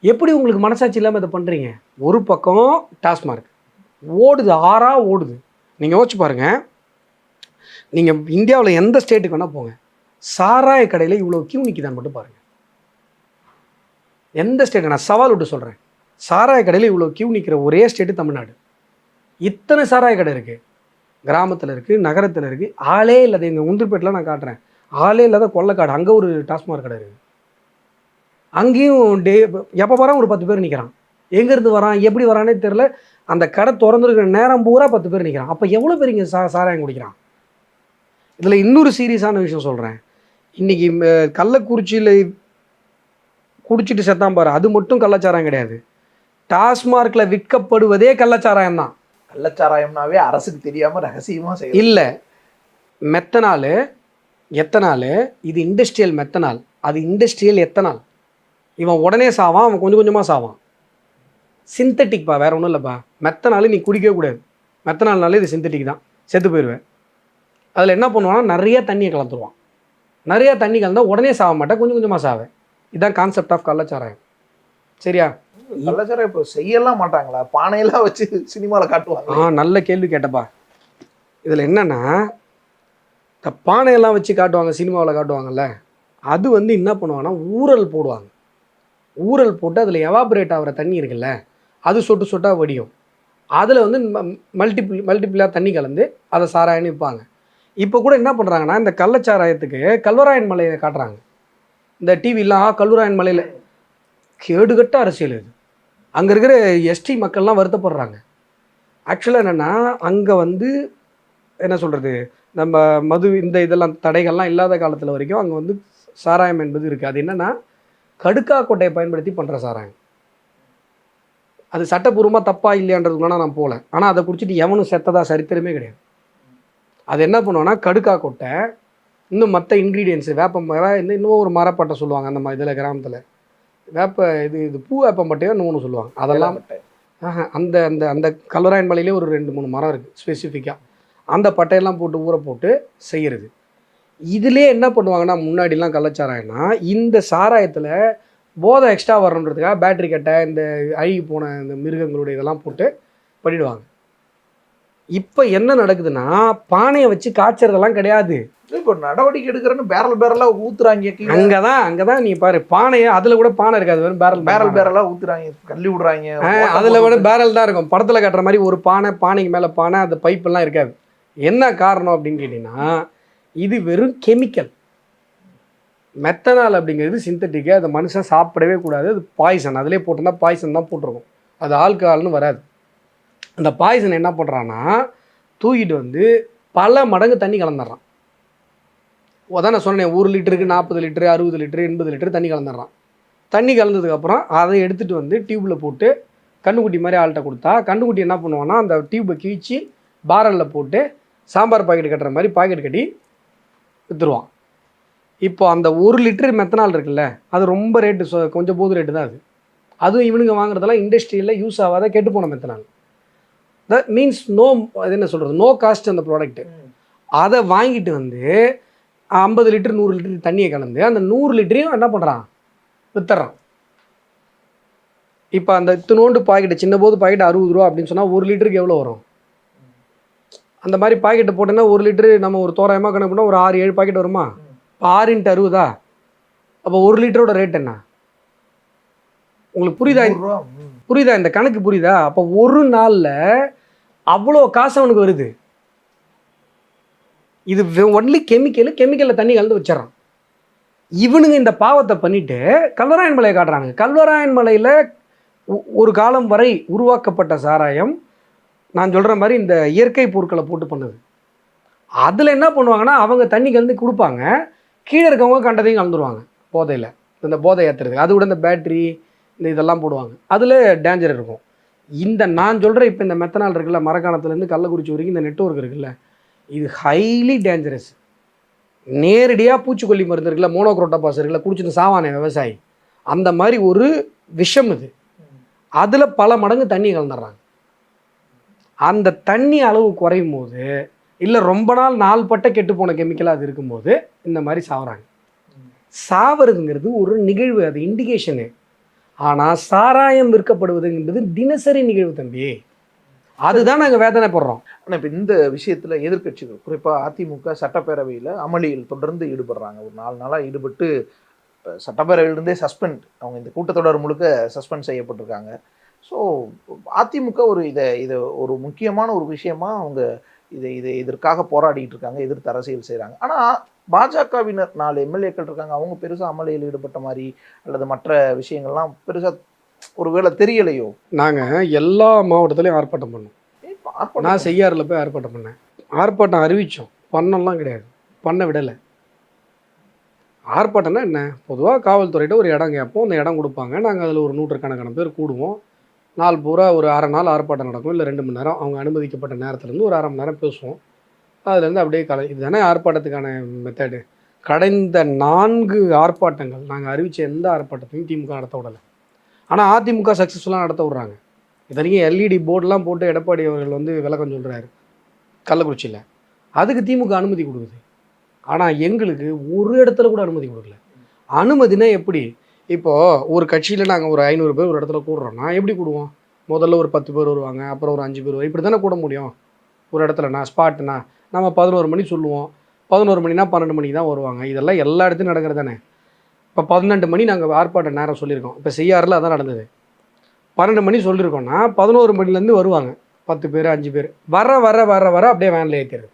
எப்படி உங்களுக்கு மனசாட்சி இல்லாமல் இதை பண்ணுறீங்க? ஒரு பக்கம் டாஸ்மார்க் ஓடுது, ஆறாக ஓடுது. நீங்கள் யோசிச்சு பாருங்கள், நீங்கள் இந்தியாவில் எந்த ஸ்டேட்டுக்கு வேணால் போங்க, சாராய கடையில் இவ்வளோ கியூ நிற்கிதான்னு மட்டும் பாருங்கள். எந்த ஸ்டேட்டு, நான் சவால் விட்டு சொல்கிறேன், சாராய கடையில் இவ்வளோ கியூ நிற்கிற ஒரே ஸ்டேட்டு தமிழ்நாடு. இத்தனை சாராய கடை இருக்குது, கிராமத்தில் இருக்குது, நகரத்தில் இருக்குது. ஆளே இல்லாத எங்கள் உந்திரப்பேட்டில் நான் காட்டுறேன், ஆளே இல்லாத கொள்ளைக்காடு, அங்கே ஒரு டாஸ்மார்க் கடை இருக்குது. அங்கேயும் எப்போ வரான் ஒரு 10 பேர் நிற்கிறான். எங்கேருந்து வரான், எப்படி வரானே தெரில. அந்த கடை திறந்துருக்கிற நேரம் பூரா 10 பேர் நிற்கிறான். அப்போ எவ்வளோ பேர் இங்கே சாராயம் குடிக்கிறான்? இதில் இன்னொரு சீரியஸான விஷயம் சொல்கிறேன். இன்றைக்கி கள்ளக்குறிச்சியில் குடிச்சிட்டு செத்தான் பாரு, அது மட்டும் கள்ளச்சாராயம் கிடையாது. டாஸ்மார்க்கில் விற்கப்படுவதே கள்ளச்சாராயம் தான். கள்ளச்சாராயம்னாவே அரசுக்கு தெரியாமல் ரகசியமாக செய்யும். இல்லை, மெத்தனால், எத்தனால். இது இண்டஸ்ட்ரியல் மெத்தனால், அது இண்டஸ்ட்ரியல் எத்தனால். இவன் உடனே சாவான், அவன் கொஞ்சம் கொஞ்சமாக சாவான். சிந்தட்டிக்பா, வேறு ஒன்றும் இல்லைப்பா. மெத்தனால் நீ குடிக்கவே கூடாது. மெத்தனால்னாலே இது சிந்தட்டிக் தான், செத்து போயிடுவேன். அதில் என்ன பண்ணுவான்னா நிறைய தண்ணியை கலந்துருவான். நிறையா தண்ணி கலந்தால் உடனே சாக மாட்டேன், கொஞ்சம் கொஞ்சமாக சாவேன். இதுதான் கான்செப்ட் ஆஃப் கள்ளச்சாராயம். சரியா? கள்ளச்சாராயம் இப்போ செய்யலாம் மாட்டாங்களா? பானையெல்லாம் வச்சு சினிமாவில் காட்டுவாங்க. நல்ல கேள்வி கேட்டப்பா. இதில் என்னென்னா, இந்த பானையெல்லாம் வச்சு காட்டுவாங்க, சினிமாவில் காட்டுவாங்கல்ல, அது வந்து என்ன பண்ணுவாங்கன்னா ஊறல் போடுவாங்க. ஊறல் போட்டு அதில் எவாபரேட் ஆகிற தண்ணி இருக்குல்ல, அது சொட்டு சொட்டாக வடியும். அதில் வந்து மல்டிபிளாக தண்ணி கலந்து அதை சாராயம்னு விற்பாங்க. இப்போ கூட என்ன பண்ணுறாங்கன்னா, இந்த கள்ளச்சாராயத்துக்கு கல்வராயன் மலையை காட்டுறாங்க. இந்த டிவிலாம் கல்வராயன் மலையில் கேடுகட்ட அரசியல் இது. அங்கே இருக்கிற எஸ்டி மக்கள்லாம் வருத்தப்படுறாங்க. ஆக்சுவலாக என்னென்னா, அங்கே வந்து என்ன சொல்கிறது, நம்ம மது இந்த இதெல்லாம் தடைகள்லாம் இல்லாத காலத்தில் வரைக்கும் அங்கே வந்து சாராயம் என்பது இருக்குது. அது என்னென்னா, கடுக்கா கொட்டையை பயன்படுத்தி பண்ணுற சாராயம். அது சட்டப்பூர்வமாக தப்பாக இல்லையான்றதுக்குனா நான் போகல. ஆனால் அதை குடிச்சிட்டு எவனும் செத்ததா சரித்திரமே கிடையாது. அது என்ன பண்ணுவோன்னா, கடுக்கா கொட்டை, இன்னும் மற்ற இன்க்ரீடியன்ஸு, இன்னும் ஒரு மரப்பட்டை சொல்லுவாங்க அந்த மாதிரி இதில் கிராமத்தில். இது பூ வேப்பம்பட்டையோ இன்னும் சொல்லுவாங்க. அதெல்லாம் அந்த அந்த அந்த கல்வராயன் மலையிலே ஒரு 2-3 மரம் இருக்குது ஸ்பெசிஃபிக்காக. அந்த பட்டையெல்லாம் போட்டு ஊற போட்டு செய்கிறது. இதிலே என்ன பண்ணுவாங்கன்னா, முன்னாடிலாம் கள்ளச்சாராயம்னா இந்த சாராயத்தில் போதை எக்ஸ்ட்ரா வரணுன்றதுக்காக பேட்டரி கட்டை, இந்த அழுகி போன இந்த மிருகங்களுடைய இதெல்லாம் போட்டு பண்ணிடுவாங்க. இப்போ என்ன நடக்குதுன்னா, பானையை வச்சு காய்ச்சறதெல்லாம் கிடையாது. இப்போ நடவடிக்கை எடுக்கிறேன்னு பேரலா ஊத்துறாங்க கீழே. அங்கதான் நீ பாரு, பானையை அதுல கூட பானை இருக்காது, வெறும் பேரலா ஊத்துறாங்க, கள்ளி விடுறாங்க. அதுல விட பேரல் தான் இருக்கும். படத்துல கட்டுற மாதிரி ஒரு பானைக்கு மேல பானை, அந்த பைப் எல்லாம் இருக்காது. என்ன காரணம் அப்படின்னு கேட்டீங்கன்னா, இது வெறும் கெமிக்கல். மெத்தனால் அப்படிங்கிறது சிந்தட்டிக்காக, அதை மனுஷன் சாப்பிடவே கூடாது, அது பாய்சன். அதிலே போட்டோம்னா பாய்சன் தான் போட்டிருக்கும், அது ஆல்கஹால்னு வராது. அந்த பாய்சன் என்ன பண்ணுறான்னா, தூக்கிட்டு வந்து பல மடங்கு தண்ணி கலந்துடுறான். அதான் நான் சொன்னேன், 1 லிட்டருக்கு 40 லிட்டரு 60 லிட்டரு 80 லிட்டரு தண்ணி கலந்துடுறான். தண்ணி கலந்ததுக்கப்புறம் அதை எடுத்துகிட்டு வந்து டியூப்பில் போட்டு கண்ணுக்குட்டி மாதிரி ஆள்கிட்ட கொடுத்தா, கண்ணுக்குட்டி என்ன பண்ணுவான்னா அந்த டியூப்பை கீழ்ச்சி பாரலில் போட்டு சாம்பார் பாக்கெட் கட்டுற மாதிரி பாக்கெட் கட்டி விற்றுருவான். இப்போ அந்த 1 லிட்டரு மெத்தனால் இருக்குல்ல, அது ரொம்ப ரேட்டு, கொஞ்சம் போது ரேட்டு தான் அது. அதுவும் இவனுங்க வாங்குறதெல்லாம் இண்டஸ்ட்ரியில் யூஸ் ஆகாத கெட்டு போன மெத்தனால். தட் மீன்ஸ் அது என்ன சொல்கிறது, நோ காஸ்ட் அந்த ப்ராடக்ட்டு. அதை வாங்கிட்டு வந்து 50 லிட்டர் 100 லிட்டர் தண்ணியை கலந்து அந்த 100 லிட்டரையும் என்ன பண்ணுறான், வித்துறான். இப்போ அந்த இத்தினோண்டு பாக்கெட்டு, சின்ன போது பாக்கெட் 60 ரூபா அப்படின்னு சொன்னால் 1 லிட்டருக்கு எவ்வளோ வரும்? அந்த மாதிரி பாக்கெட்டை போட்டோன்னா 1 லிட்டரு நம்ம ஒரு தோராயமாக கணக்கு பண்ணால் ஒரு 6-7 பாக்கெட் வருமா? இப்போ 6 × 60 அப்போ 1 லிட்டரோட ரேட் என்ன உங்களுக்கு புரியுதா? இந்த கணக்கு புரியுதா? அப்போ ஒரு நாளில் அவ்வளோ காசு அவனுக்கு வருது. இது ஒன்லி கெமிக்கலில் தண்ணி கலந்து வச்சிடறான். இவனுங்க இந்த பாவத்தை பண்ணிட்டு கல்வராயன் மலையை காட்டுறாங்க. கல்வராயன் மலையில் ஒரு காலம் வரை உருவாக்கப்பட்ட சாராயம், நான் சொல்கிற மாதிரி இந்த இயற்கை பொருட்களை போட்டு பண்ணுது. அதில் என்ன பண்ணுவாங்கன்னா, அவங்க தண்ணி கலந்து கொடுப்பாங்க, கீழே இருக்கவங்க கண்டதையும் கலந்துருவாங்க போதையில், இந்த போதை ஏற்றுறதுக்கு. அது கூட இந்த பேட்ரி இந்த இதெல்லாம் போடுவாங்க, அதில் டேஞ்சர் இருக்கும். இந்த நான் சொல்கிற இப்போ இந்த மெத்தனால் இருக்குல்ல, மரக்காணத்துலேருந்து கள்ளக்குறிச்சி வரைக்கும் இந்த நெட்வொர்க் இருக்குல்ல, இது ஹைலி டேஞ்சரஸ். நேரடியாக பூச்சிக்கொல்லி மருந்து இருக்குல்ல, மோனோக்ரோட்டோபாஸ் இருக்குல்ல, குடிச்சிட்டு சாவானே விவசாயி, அந்த மாதிரி ஒரு விஷம் இது. அதில் பல மடங்கு தண்ணி கலந்துடுறாங்க. அந்த தண்ணி அளவு குறையும் போது, இல்லை ரொம்ப நாள் பட்ட கெட்டு போன கெமிக்கலாக அது இருக்கும்போது இந்த மாதிரி சாவுறாங்க. சாவறதுங்கிறது ஒரு நிகழ்வு, அது இண்டிகேஷனு. ஆனால் சாராயம் விற்கப்படுவதுங்கிறது தினசரி நிகழ்வு தம்பி. அதுதான் நாங்கள் வேதனைப்படுறோம். ஆனால் இப்போ இந்த விஷயத்தில் எதிர்க்கட்சிகள், குறிப்பாக அதிமுக சட்டப்பேரவையில் அமளியில் தொடர்ந்து ஈடுபடுறாங்க. ஒரு 4 நாளாக ஈடுபட்டு சட்டப்பேரவையிலிருந்தே சஸ்பெண்ட், அவங்க இந்த கூட்டத்தொடர் முழுக்க சஸ்பெண்ட் செய்யப்பட்டிருக்காங்க. ஸோ அதிமுக இதை ஒரு முக்கியமான ஒரு விஷயமா அவங்க இதற்காக போராடிட்டு இருக்காங்க, எதிர்த்து அரசியல் செய்கிறாங்க. ஆனால் பாஜகவினர் 4 எம்எல்ஏக்கள் இருக்காங்க, அவங்க பெருசாக அமளியில் ஈடுபட்ட மாதிரி அல்லது மற்ற விஷயங்கள்லாம் பெருசாக ஒரு வேளை தெரியலையோ. நாங்கள் எல்லா மாவட்டத்துலையும் ஆர்ப்பாட்டம் பண்ணோம். நான் செய்யாறில் போய் ஆர்ப்பாட்டம் பண்ணேன். ஆர்ப்பாட்டம் அறிவித்தோம், பண்ணலாம் கிடையாது, பண்ண விடலை. ஆர்ப்பாட்டம்னா என்ன, பொதுவாக காவல்துறையிட்ட ஒரு இடம் கேட்போம், அந்த இடம் கொடுப்பாங்க, நாங்கள் அதில் ஒரு 100கணக்கான பேர் கூடுவோம். நாள் பூரா ஒரு 1/2 நாள் ஆர்ப்பாட்டம் நடக்கும், இல்லை 2 மணி நேரம். அவங்க அனுமதிக்கப்பட்ட நேரத்துலேருந்து ஒரு 1/2 மணி நேரம் பேசுவோம். அதுலேருந்து அப்படியே இதுதானே ஆர்ப்பாட்டத்துக்கான மெத்தடு. கடந்த 4 ஆர்ப்பாட்டங்கள் நாங்கள் அறிவித்த எந்த ஆர்ப்பாட்டத்தையும் திமுக நடத்த விடலை. ஆனால் அதிமுக சக்ஸஸ்ஃபுல்லாக நடத்த விட்றாங்க. இத்தனைக்கும் எல்இடி போர்டெலாம் போட்டு எடப்பாடி அவர்கள் வந்து விளக்கம் சொல்கிறாரு கள்ளக்குறிச்சியில், அதுக்கு திமுக அனுமதி கொடுக்குது. ஆனால் எங்களுக்கு ஒரு இடத்துல கூட அனுமதி கொடுக்கல. அனுமதினா எப்படி, இப்போது ஒரு கட்சியில் நாங்கள் ஒரு 500 பேர் ஒரு இடத்துல கூடுறோம்னா எப்படி கூடுவோம்? முதல்ல ஒரு 10 பேர் வருவாங்க, அப்புறம் ஒரு 5 பேர் வருவாங்க, இப்படி தானே கூட முடியும். ஒரு இடத்துலனா ஸ்பாட்னா நம்ம 11 மணி சொல்லுவோம், 11 மணினா 12 மணிக்கு தான் வருவாங்க. இதெல்லாம் எல்லா இடத்துலையும் நடக்கிறது தானே. இப்போ 12 மணி நாங்கள் ஆர்ப்பாட்ட நேரம் சொல்லியிருக்கோம், இப்போ செய்யாறில் அதான் நடந்தது. 12 மணி சொல்லியிருக்கோம்னா 11 மணிலேருந்து வருவாங்க 10 பேர் 5 பேர், வர வர வர வர அப்படியே வேனில் ஏற்றிடுது.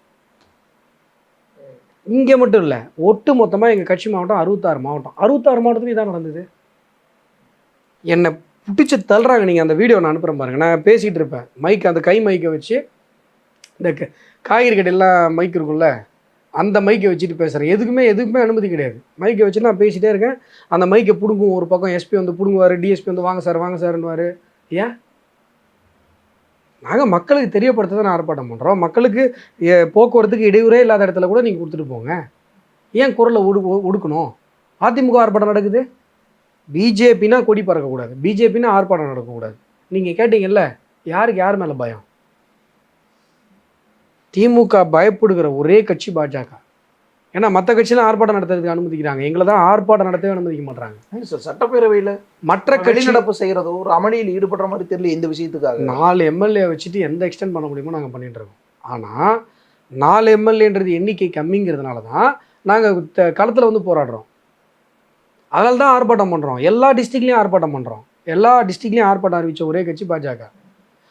இங்கே மட்டும் இல்லை, ஒட்டு மொத்தமாக எங்கள் கட்சி மாவட்டம் 66 மாவட்டம், 66 மாவட்டத்துலையும் இதான் நடந்தது. என்னை பிடிச்சி தள்ளுறாங்க. நீங்கள் அந்த வீடியோ நான் அனுப்புகிறேன் பாருங்கள். நான் பேசிகிட்டு இருப்பேன், மைக் அந்த கை மைக்கை வச்சு, இந்த காய்கறி கடையெல்லாம் மைக் இருக்குல்ல, அந்த மைக்கை வச்சுட்டு பேசுகிறேன். எதுக்குமே அனுமதி கிடையாது. மைக்கை வச்சு நான் பேசிகிட்டே இருக்கேன். அந்த மைக்கை பிடுங்கும், ஒரு பக்கம் எஸ்பி வந்து பிடுங்குவார், டிஎஸ்பி வந்து வாங்க சார்ன்னுவார். ஏன்? நாங்கள் மக்களுக்கு தெரியப்படுத்த தான் ஆர்ப்பாட்டம் பண்ணுறோம். மக்களுக்கு போக்குவரத்துக்கு இடையூறே இல்லாத இடத்துல கூட நீங்கள் கொடுத்துட்டு போங்க. ஏன் குரலை ஒடுக்கணும்? அதிமுக ஆர்ப்பாட்டம் நடக்குது, பிஜேபினா கொடி பறக்கக்கூடாது, பிஜேபினா ஆர்ப்பாட்டம் நடக்கக்கூடாது. நீங்கள் கேட்டீங்கல்ல, யாருக்கு யார் மேலே பயம்? திமுக பயப்படுகிற ஒரே கட்சி பாஜக. ஏன்னா மற்ற கட்சியெலாம் ஆர்ப்பாட்டம் நடத்துறதுக்கு அனுமதிக்கிறாங்க, எங்களை தான் ஆர்ப்பாட்டம் நடத்தவே அனுமதிக்க மாட்டாங்க. சார் சட்டப்பேரவையில் மற்ற கட்சி நடப்பு செய்கிறதோ ஒரு அமளியில் ஈடுபடுற மாதிரி தெரியல. இந்த விஷயத்துக்காக 4 எம்எல்ஏ வச்சுட்டு எந்த எக்ஸ்டெண்ட் பண்ண முடியுமோ நாங்கள் பண்ணிகிட்டு இருக்கோம். ஆனால் 4 எம்எல்ஏன்றது எண்ணிக்கை கம்மிங்கிறதுனால தான் நாங்கள் களத்தில் வந்து போராடுறோம். அதனால தான் ஆர்ப்பாட்டம் பண்ணுறோம். எல்லா டிஸ்ட்ரிக்ட்லேயும் ஆர்ப்பாட்டம் பண்ணுறோம். எல்லா டிஸ்ட்ரிக்ட்லேயும் ஆர்ப்பாட்டம் அறிவித்த ஒரே கட்சி பாஜக.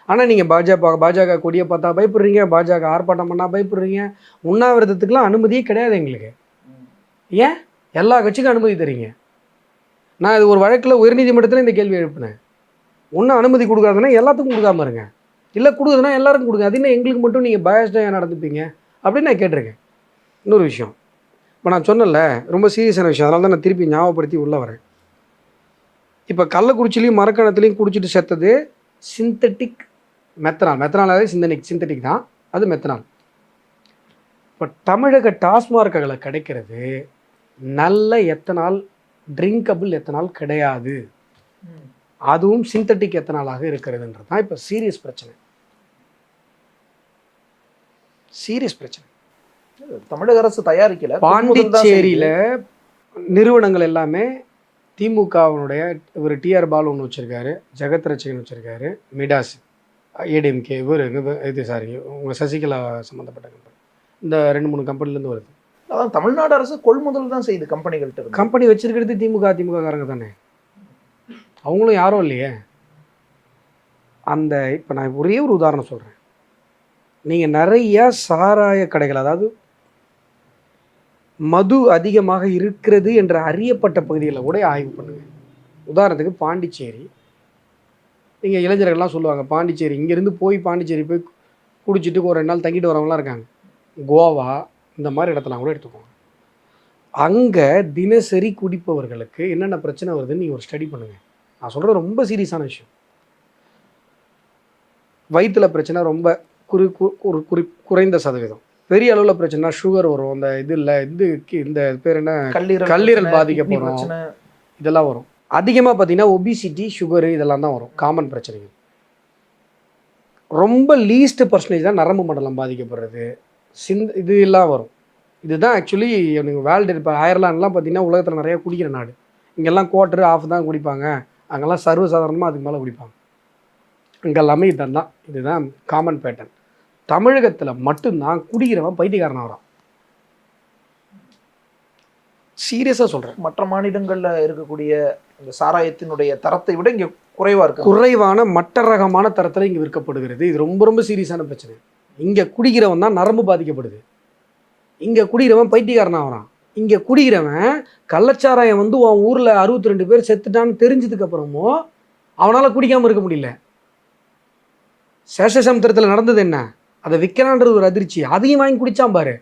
ஆனால் நீங்கள் பாஜக கொடியை பார்த்தா பயப்படுறீங்க, பாஜக ஆர்ப்பாட்டம் பண்ணால் பயப்படுறீங்க. உண்ணாவிரதத்துக்குலாம் அனுமதியே கிடையாது எங்களுக்கு. ஏன் எல்லா கட்சிக்கும் அனுமதி தரீங்க? நான் இது ஒரு வழக்கில் உயர்நீதிமன்றத்தில் இந்த கேள்வி எழுப்பினேன். ஒன்றும் அனுமதி கொடுக்காதுன்னா எல்லாத்துக்கும் கொடுக்காம இருங்க, இல்லை கொடுக்குதுன்னா எல்லாருக்கும் கொடுங்க. அது என்ன எங்களுக்கு மட்டும் நீங்கள் பயஸ்டாக நடந்துப்பீங்க அப்படின்னு நான் கேட்டிருக்கேன். இன்னொரு விஷயம், இப்போ நான் சொன்னல ரொம்ப சீரியஸான விஷயம், அதனால தான் நான் திருப்பி ஞாபகப்படுத்தி உள்ளே வரேன். இப்போ கள்ளக்குறிச்சிலையும் மரக்கணத்துலையும் குடிச்சிட்டு செத்தது சிந்தட்டிக் மெத்தனால். மெத்தனாலே சிந்தட்டிக் தான், அது மெத்தனால். இப்போ தமிழக டாஸ்மார்க்குகளை கிடைக்கிறது நல்ல எத்தனால், ட்ரிங்கபிள் எத்தனால் கிடையாது. அதுவும் சிந்தட்டிக் எத்தனாலாக இருக்கிறதுன்றது தான் இப்போ சீரியஸ் பிரச்சனை. சீரியஸ் பிரச்சனை. தமிழக அரசு தயாரிக்கல. பாண்டிச்சேரியில் நிறுவனங்கள் எல்லாமே திமுகவினுடைய ஒரு டிஆர் பாலு ஒன்று வச்சுருக்காரு, ஜெகத் ரட்சகன் வச்சுருக்காரு, மிடாஸ் ஏடிஎம்கே இது சாரி உங்கள் சசிகலா சம்மந்தப்பட்ட கம்பெனி, இந்த 2-3 கம்பெனிலேருந்து வருது. அதான் தமிழ்நாடு அரசு கொள்முதல் தான் செய்யுது கம்பெனிகள்கிட்ட. கம்பெனி வச்சிருக்கிறது திமுககாரங்க தானே, அவங்களும் யாரும் இல்லையே. அந்த இப்போ நான் ஒரே ஒரு உதாரணம் சொல்கிறேன். நீங்கள் நிறைய சாராய கடைகள், அதாவது மது அதிகமாக இருக்கிறது என்ற அறியப்பட்ட பகுதிகளில் கூட ஆய்வு பண்ணுங்கள். உதாரணத்துக்கு பாண்டிச்சேரி, நீங்கள் இளைஞர்கள்லாம் சொல்லுவாங்க பாண்டிச்சேரி, இங்கேருந்து போய் பாண்டிச்சேரி போய் குடிச்சிட்டு ஒரு 2 நாள் தங்கிட்டு வரவங்களாம் இருக்காங்க. கோவா இந்த மாதிரி இடத்தெல்லாம் கூட எடுத்துக்கோங்க. அங்கே தினசரி குடிப்பவர்களுக்கு என்னென்ன பிரச்சனை வருதுன்னு நீங்கள் ஒரு ஸ்டடி பண்ணுங்கள். நான் சொல்கிறது ரொம்ப சீரியஸான விஷயம். வயிற்றில் பிரச்சனை ரொம்ப குறைந்த சதவீதம். பெரிய அளவில் பிரச்சனை சுகர் வரும், அந்த இது இல்லை இந்த பேர் என்ன, கல்லீரல் பாதிக்க போகிறோம், இதெல்லாம் வரும். அதிகமாக பார்த்தீங்கன்னா ஒபிசிட்டி, சுகரு இதெல்லாம் தான் வரும் காமன் பிரச்சனைகள். ரொம்ப லீஸ்ட் பர்சன்டேஜ் தான் நரம்பு மண்டலம் பாதிக்கப்படுறது, இது எல்லாம் வரும். இதுதான் ஆக்சுவலி நீங்கள் வேர்ல்டு. இப்போ அயர்லாண்ட்லாம் பார்த்தீங்கன்னா உலகத்தில் நிறையா குடிக்கிற நாடு. இங்கெல்லாம் 1/4 தான் குடிப்பாங்க, அங்கெல்லாம் சர்வசாதாரணமாக அதுக்கு மேலே குடிப்பாங்க. இங்கே எல்லாமே இதுதான் காமன் பேட்டர்ன். தமிழகத்தில் மட்டும்தான் குடிக்கிறவன் பைத்தியக்காரன் ஆகிறான். சீரியஸாக சொல்கிறேன். மற்ற மாநிலங்களில் இருக்கக்கூடிய இந்த சாராயத்தினுடைய தரத்தை விட இங்கே குறைவாக இருக்கு. குறைவான மட்ட ரகமான தரத்தில் இங்கே விற்கப்படுகிறது. இது ரொம்ப ரொம்ப சீரியஸான பிரச்சனை. இங்கே குடிக்கிறவன் தான் நரம்பு பாதிக்கப்படுது, இங்கே குடிக்கிறவன் பைத்தியக்காரன் ஆகிறான். இங்கே குடிக்கிறவன் கள்ளச்சாராயம் வந்து உன் ஊரில் 62 பேர் செத்துட்டான்னு தெரிஞ்சதுக்கு அப்புறமும் அவனால் குடிக்காமல் இருக்க முடியல. சேஷசமுத்திரத்தில் நடந்தது என்ன, அதை விற்கிறான்றது ஒரு அதிர்ச்சி. அதையும் வாங்கி குடித்தான் பாரு.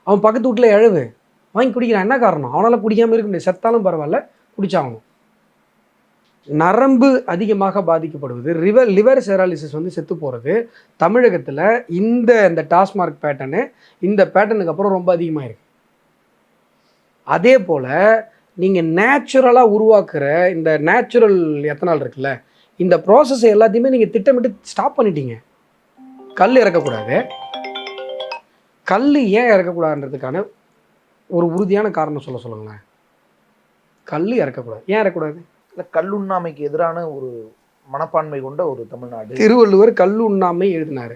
அவன் பக்கத்து வீட்டில் இழவு வாங்கி குடிக்கிறான். என்ன காரணம்? அவனால் குடிக்காமல் இருக்க முடியாது, செத்தாலும் பரவாயில்ல குடிச்சாகணும். நரம்பு அதிகமாக பாதிக்கப்படுவது, லிவர் செராலிசிஸ் வந்து செத்து போகிறது தமிழகத்தில் இந்த டாஸ்மார்க் பேட்டர்னு இந்த பேட்டர்னுக்கு அப்புறம் ரொம்ப அதிகமாக இருக்குது. அதே போல் நீங்கள் நேச்சுரலாக உருவாக்குற இந்த நேச்சுரல் எத்தனால் இருக்குல்ல, இந்த ப்ராசஸை எல்லாத்தையுமே நீங்கள் திட்டமிட்டு ஸ்டாப் பண்ணிட்டீங்க. கல் இறக்கக்கூடாது. கல் ஏன் இறக்கக்கூடாதுன்றதுக்கான ஒரு உறுதியான காரணம் சொல்லுங்களேன். கல் இறக்கக்கூடாது. ஏன் இறக்கக்கூடாது? இல்லை, கல்லுண்ணாமைக்கு எதிரான ஒரு மனப்பான்மை கொண்ட ஒரு தமிழ்நாடு. திருவள்ளுவர் கல்லுண்ணாமை எழுதினார்.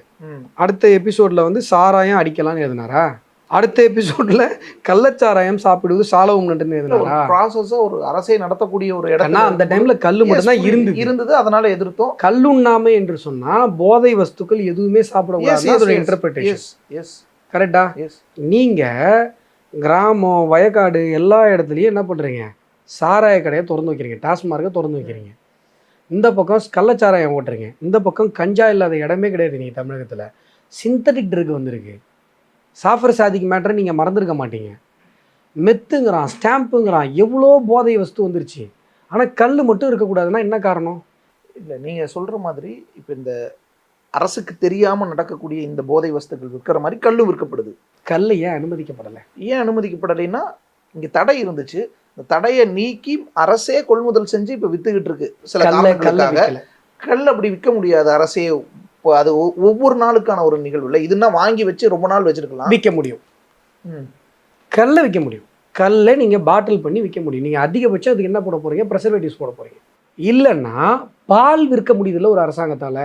அடுத்த எபிசோடில் வந்து சாராயம் அடிக்கலாம்னு எழுதினாரா? அடுத்த எபிசோடில் கள்ளச்சாராயம் சாப்பிடுவது சாலவும் நன்றுன்னு எழுதினாரா? ப்ராசஸை ஒரு அரசை நடத்தக்கூடிய ஒரு இடம். அந்த டைமில் கல் மட்டும் தான் இருந்தது, அதனால எதிர்த்தோம். கல்லுண்ணாமை என்று சொன்னால் போதை வஸ்துக்கள் எதுவுமே சாப்பிடக்கூடாது, அதோட இன்டர்பிரேஷன். கரெக்டா? நீங்கள் கிராமம் வயக்காடு எல்லா இடத்துலையும் என்ன பண்ணுறீங்க, சாராய கடையை திறந்து வைக்கிறீங்க, டாஸ்மார்க்கை திறந்து வைக்கிறீங்க. இந்த பக்கம் கள்ளச்சாராயம் ஓட்டுறீங்க, இந்த பக்கம் கஞ்சா இல்லாத இடமே கிடையாது. நீங்கள் தமிழகத்தில் சிந்தட்டிக் ட்ரக் வந்திருக்கு. சாஃபர் சாதிக்கு மேட்டரை நீங்கள் மறந்துருக்க மாட்டீங்க. மெத்துங்கிறான், ஸ்டாம்புங்கிறான், எவ்வளோ போதை வஸ்து வந்துருச்சு. ஆனால் கல் மட்டும் இருக்கக்கூடாதுன்னா என்ன காரணம்? இல்லை, நீங்கள் சொல்கிற மாதிரி இப்போ இந்த அரசுக்கு தெரியாமல் நடக்கக்கூடிய இந்த போதை வஸ்துக்கள் விற்கிற மாதிரி கல்லும் விற்கப்படுது. கல் ஏன் அனுமதிக்கப்படலை? ஏன் அனுமதிக்கப்படலைன்னா இங்கே தடை இருந்துச்சு. இந்த தடையை நீக்கி அரசே கொள்முதல் செஞ்சு இப்போ வித்துக்கிட்டு இருக்கு. சில காரணங்களுக்காக கல் அப்படி விற்க முடியாது அரசே. இப்போ அது ஒவ்வொரு நாளுக்கான ஒரு நிகழ்வு இல்லை. இதுனா வாங்கி வச்சு ரொம்ப நாள் வச்சிருக்கலாம், விற்க முடியும். கல்லை விற்க முடியும். கல்லை நீங்கள் பாட்டில் பண்ணி விற்க முடியும். நீங்கள் அதிகபட்சம் அதுக்கு என்ன போட போகிறீங்க, ப்ரெசர்வேட்டிவ்ஸ் போட போகிறீங்க. இல்லைன்னா பால் விற்க முடியுதில்ல ஒரு அரசாங்கத்தால்.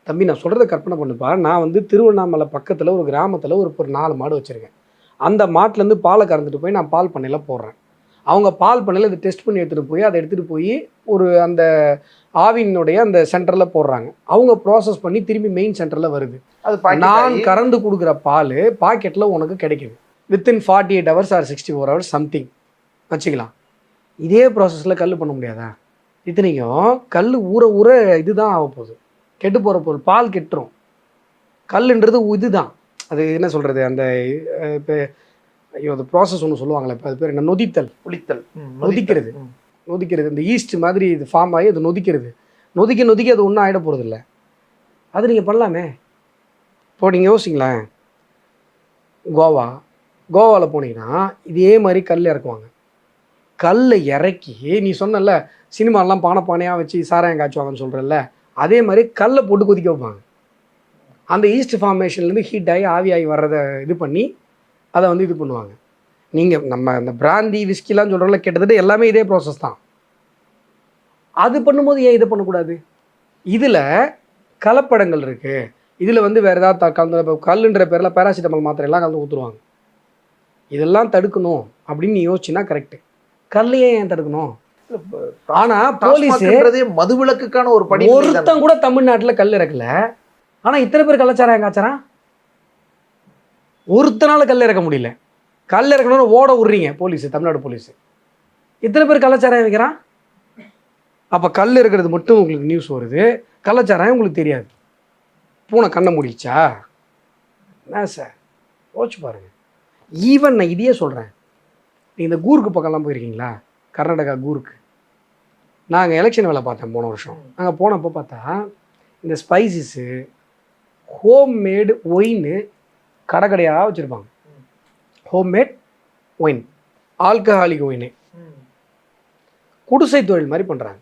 தம்பி நான் சொல்கிறத கற்பனை பண்ணுப்பா, நான் வந்து திருவண்ணாமலை பக்கத்தில் ஒரு கிராமத்தில் ஒரு 4 மாடு வச்சுருக்கேன். அந்த மாட்டிலேருந்து பாலை கறந்துட்டு போய் நான் பால் பண்ணையில் போடுறேன். அவங்க பால் பண்ணையில் இதை டெஸ்ட் பண்ணி எடுத்துகிட்டு போய் அதை எடுத்துகிட்டு போய் ஒரு அந்த ஆவினுடைய அந்த சென்டரில் போடுறாங்க. அவங்க ப்ராசஸ் பண்ணி திரும்பி மெயின் சென்டரில் வருது. அது packet நான் ஆகி கறந்து கொடுக்குற பால் பாக்கெட்டில் உனக்கு கிடைக்குது. Within 48 hours or 64 hours something வச்சுக்கலாம். இதே ப்ராசஸில் கல் பண்ண முடியாதா? இத்தனைக்கும் கல் ஊற ஊற இதுதான் ஆக போகுது, கெட்டு போகிற பொருள், பால் கெட்டுரும். கல்லுன்றது இதுதான், அது என்ன சொல்கிறது, அந்த இப்போ ஐயோ அது ப்ராசஸ் ஒன்று சொல்லுவாங்களே, இப்போ அது பேர் என்ன, நொதித்தல், புளித்தல், நொதிக்கிறது. நொதிக்கிறது இந்த ஈஸ்ட் மாதிரி இது ஃபார்ம் ஆகி அது நொதிக்கிறது. நொதிக்க அது ஒன்றும் ஆகிட போகிறது இல்லை. அது நீங்கள் பண்ணலாமே. இப்போ நீங்கள் யோசிங்களேன், கோவாவில் போனீங்கன்னா இதே மாதிரி கல் இறக்குவாங்க. கல்லை இறக்கி நீ சொன்னல சினிமாலாம் பானையாக வச்சு சாராயம் காய்ச்சுவாங்கன்னு சொல்கிறல்ல, அதே மாதிரி கல்லை போட்டு கொதிக்க வைப்பாங்க. அந்த ஈஸ்ட் ஃபார்மேஷன்லேருந்து ஹீட் ஆகி ஆவியாகி வர்றதை இது பண்ணி அதை வந்து இது பண்ணுவாங்க. நீங்கள் நம்ம இந்த பிராந்தி விஸ்கிலாம் சொல்கிறோம்ல, கிட்டத்தட்ட எல்லாமே இதே ப்ராசஸ் தான். அது பண்ணும்போது ஏன் இதை பண்ணக்கூடாது? இதில் கலப்படங்கள் இருக்குது. இதில் வந்து வேறு ஏதாவது கலந்து கல்லுன்ற பேரில் பேராசிட்டமால் மாத்திரையெல்லாம் கலந்து ஊற்றுருவாங்க. இதெல்லாம் தடுக்கணும் அப்படின்னு நீ யோசிச்சுன்னா கரெக்டு. கல்லையே ஏன் தடுக்கணும்? ஆனால் போலீஸ் மதுவிலக்குக்கான ஒரு படி. ஒருத்தன் கூட தமிழ்நாட்டில் கல் இறக்கல. ஆனால் இத்தனை பேர் கள்ளச்சாராயம் காய்ச்சறான். ஒருத்தனால கல் இறக்க முடியல. கல் இறக்கணும்னு ஓட விட்றீங்க போலீஸு, தமிழ்நாடு போலீஸு. இத்தனை பேர் கள்ளச்சாராயம் வைக்கிறான். அப்போ கல் இருக்கிறது மட்டும் உங்களுக்கு நியூஸ் வருது, கள்ளச்சாராயம் உங்களுக்கு தெரியாது. பூனை கண்ணை முடிச்சா என்ன சார்? யோசிச்சு பாருங்கள். ஈவன் நான் இதையே சொல்கிறேன், நீங்கள் இந்த கூருக்கு பக்கம்லாம் போயிருக்கீங்களா? கர்நாடகா கூருக்கு. நாங்கள் எலெக்ஷன் வேலை பார்த்தேன் போன வருஷம். நாங்கள் போனப்போ பார்த்தா இந்த ஸ்பைசஸ்ஸு, ஹோம்மேடு ஒயின்னு கடையாக வச்சுருப்பாங்க. Homemade wine, alcoholic wine. குடிசை தொழில் மாதிரி பண்ணுறாங்க.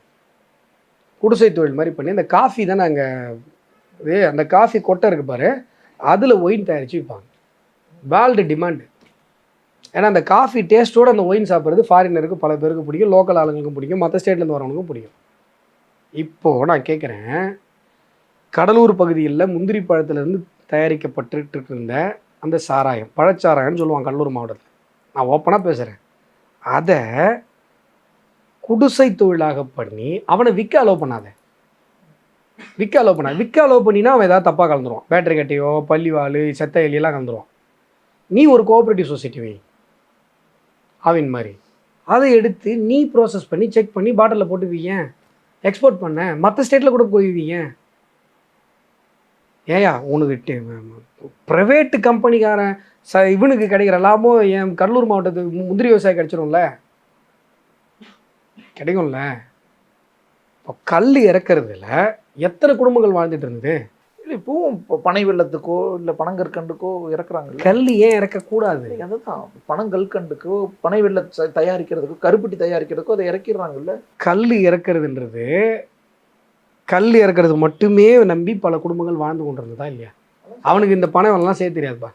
குடிசை தொழில் மாதிரி பண்ணி அந்த காஃபி தான் நாங்கள் அந்த காஃபி கொட்டை இருக்குது பாரு, அதில் ஒயின் தயாரித்து விற்பாங்க. World demand. ஏன்னா அந்த காஃபி டேஸ்ட்டோடு அந்த ஒயின் சாப்பிட்றது ஃபாரினருக்கு பல பேருக்கு பிடிக்கும், லோக்கல் ஆளுங்களுக்கும் பிடிக்கும், மற்ற ஸ்டேட்லேருந்து வரவங்களுக்கும் பிடிக்கும். இப்போது நான் கேட்குறேன், கடலூர் பகுதியில் முந்திரி பழத்திலேருந்து தயாரிக்கப்பட்டு இருந்த அந்த சாராயம், பழச்சாராயம்னு சொல்லுவாங்க கடலூர் மாவட்டத்தில், நான் ஓப்பனாக பேசுகிறேன், அதை குடிசை தொழிலாக பண்ணி அவனை விற்க அலோவ் பண்ணாத. விற்க அலோவ் பண்ணினா அவன் ஏதாவது தப்பாக கலந்துருவான். பேட்டரி கட்டையோ பள்ளிவாள் செத்த எலியெல்லாம் கலந்துருவான். நீ ஒரு கோஆப்ரேட்டிவ் சொசைட்டி வை ஆவின் மாதிரி, அதை எடுத்து நீ ப்ராசஸ் பண்ணி செக் பண்ணி பாட்டிலில் போட்டு வீங்க, எக்ஸ்போர்ட் பண்ண, மற்ற ஸ்டேட்டில் கூட போய் வீங்க. ஏயா உனக்கு ப்ரைவேட்டு கம்பெனிக்காரன் இவனுக்கு கிடைக்கிற லாபம் என் கடலூர் மாவட்டத்துக்கு முந்திரி விவசாயி கிடைச்சிரும்ல, கிடைக்கும்ல. இப்போ கல் இறக்குறதுல எத்தனை குடும்பங்கள் வாழ்ந்துட்டு இருந்தது? இல்லை இப்போவும் பனை வெள்ளத்துக்கோ இல்லை பனங்கற்கண்டுக்கோ இறக்குறாங்க. கல் ஏன் இறக்கக்கூடாது? அதுதான் பனங்கற்கண்டுக்கோ பனை வெள்ள தயாரிக்கிறதுக்கோ கருப்பட்டி தயாரிக்கிறதுக்கோ அதை இறக்கிடுறாங்கல்ல. கல் இறக்குறதுன்றது, கல் இறக்குறது மட்டுமே நம்பி பல குடும்பங்கள் வாழ்ந்து கொண்டு இருந்ததா இல்லையா? அவனுக்கு இந்த பனை வெள்ளம்லாம் சேர்த்து தெரியாதுப்பா.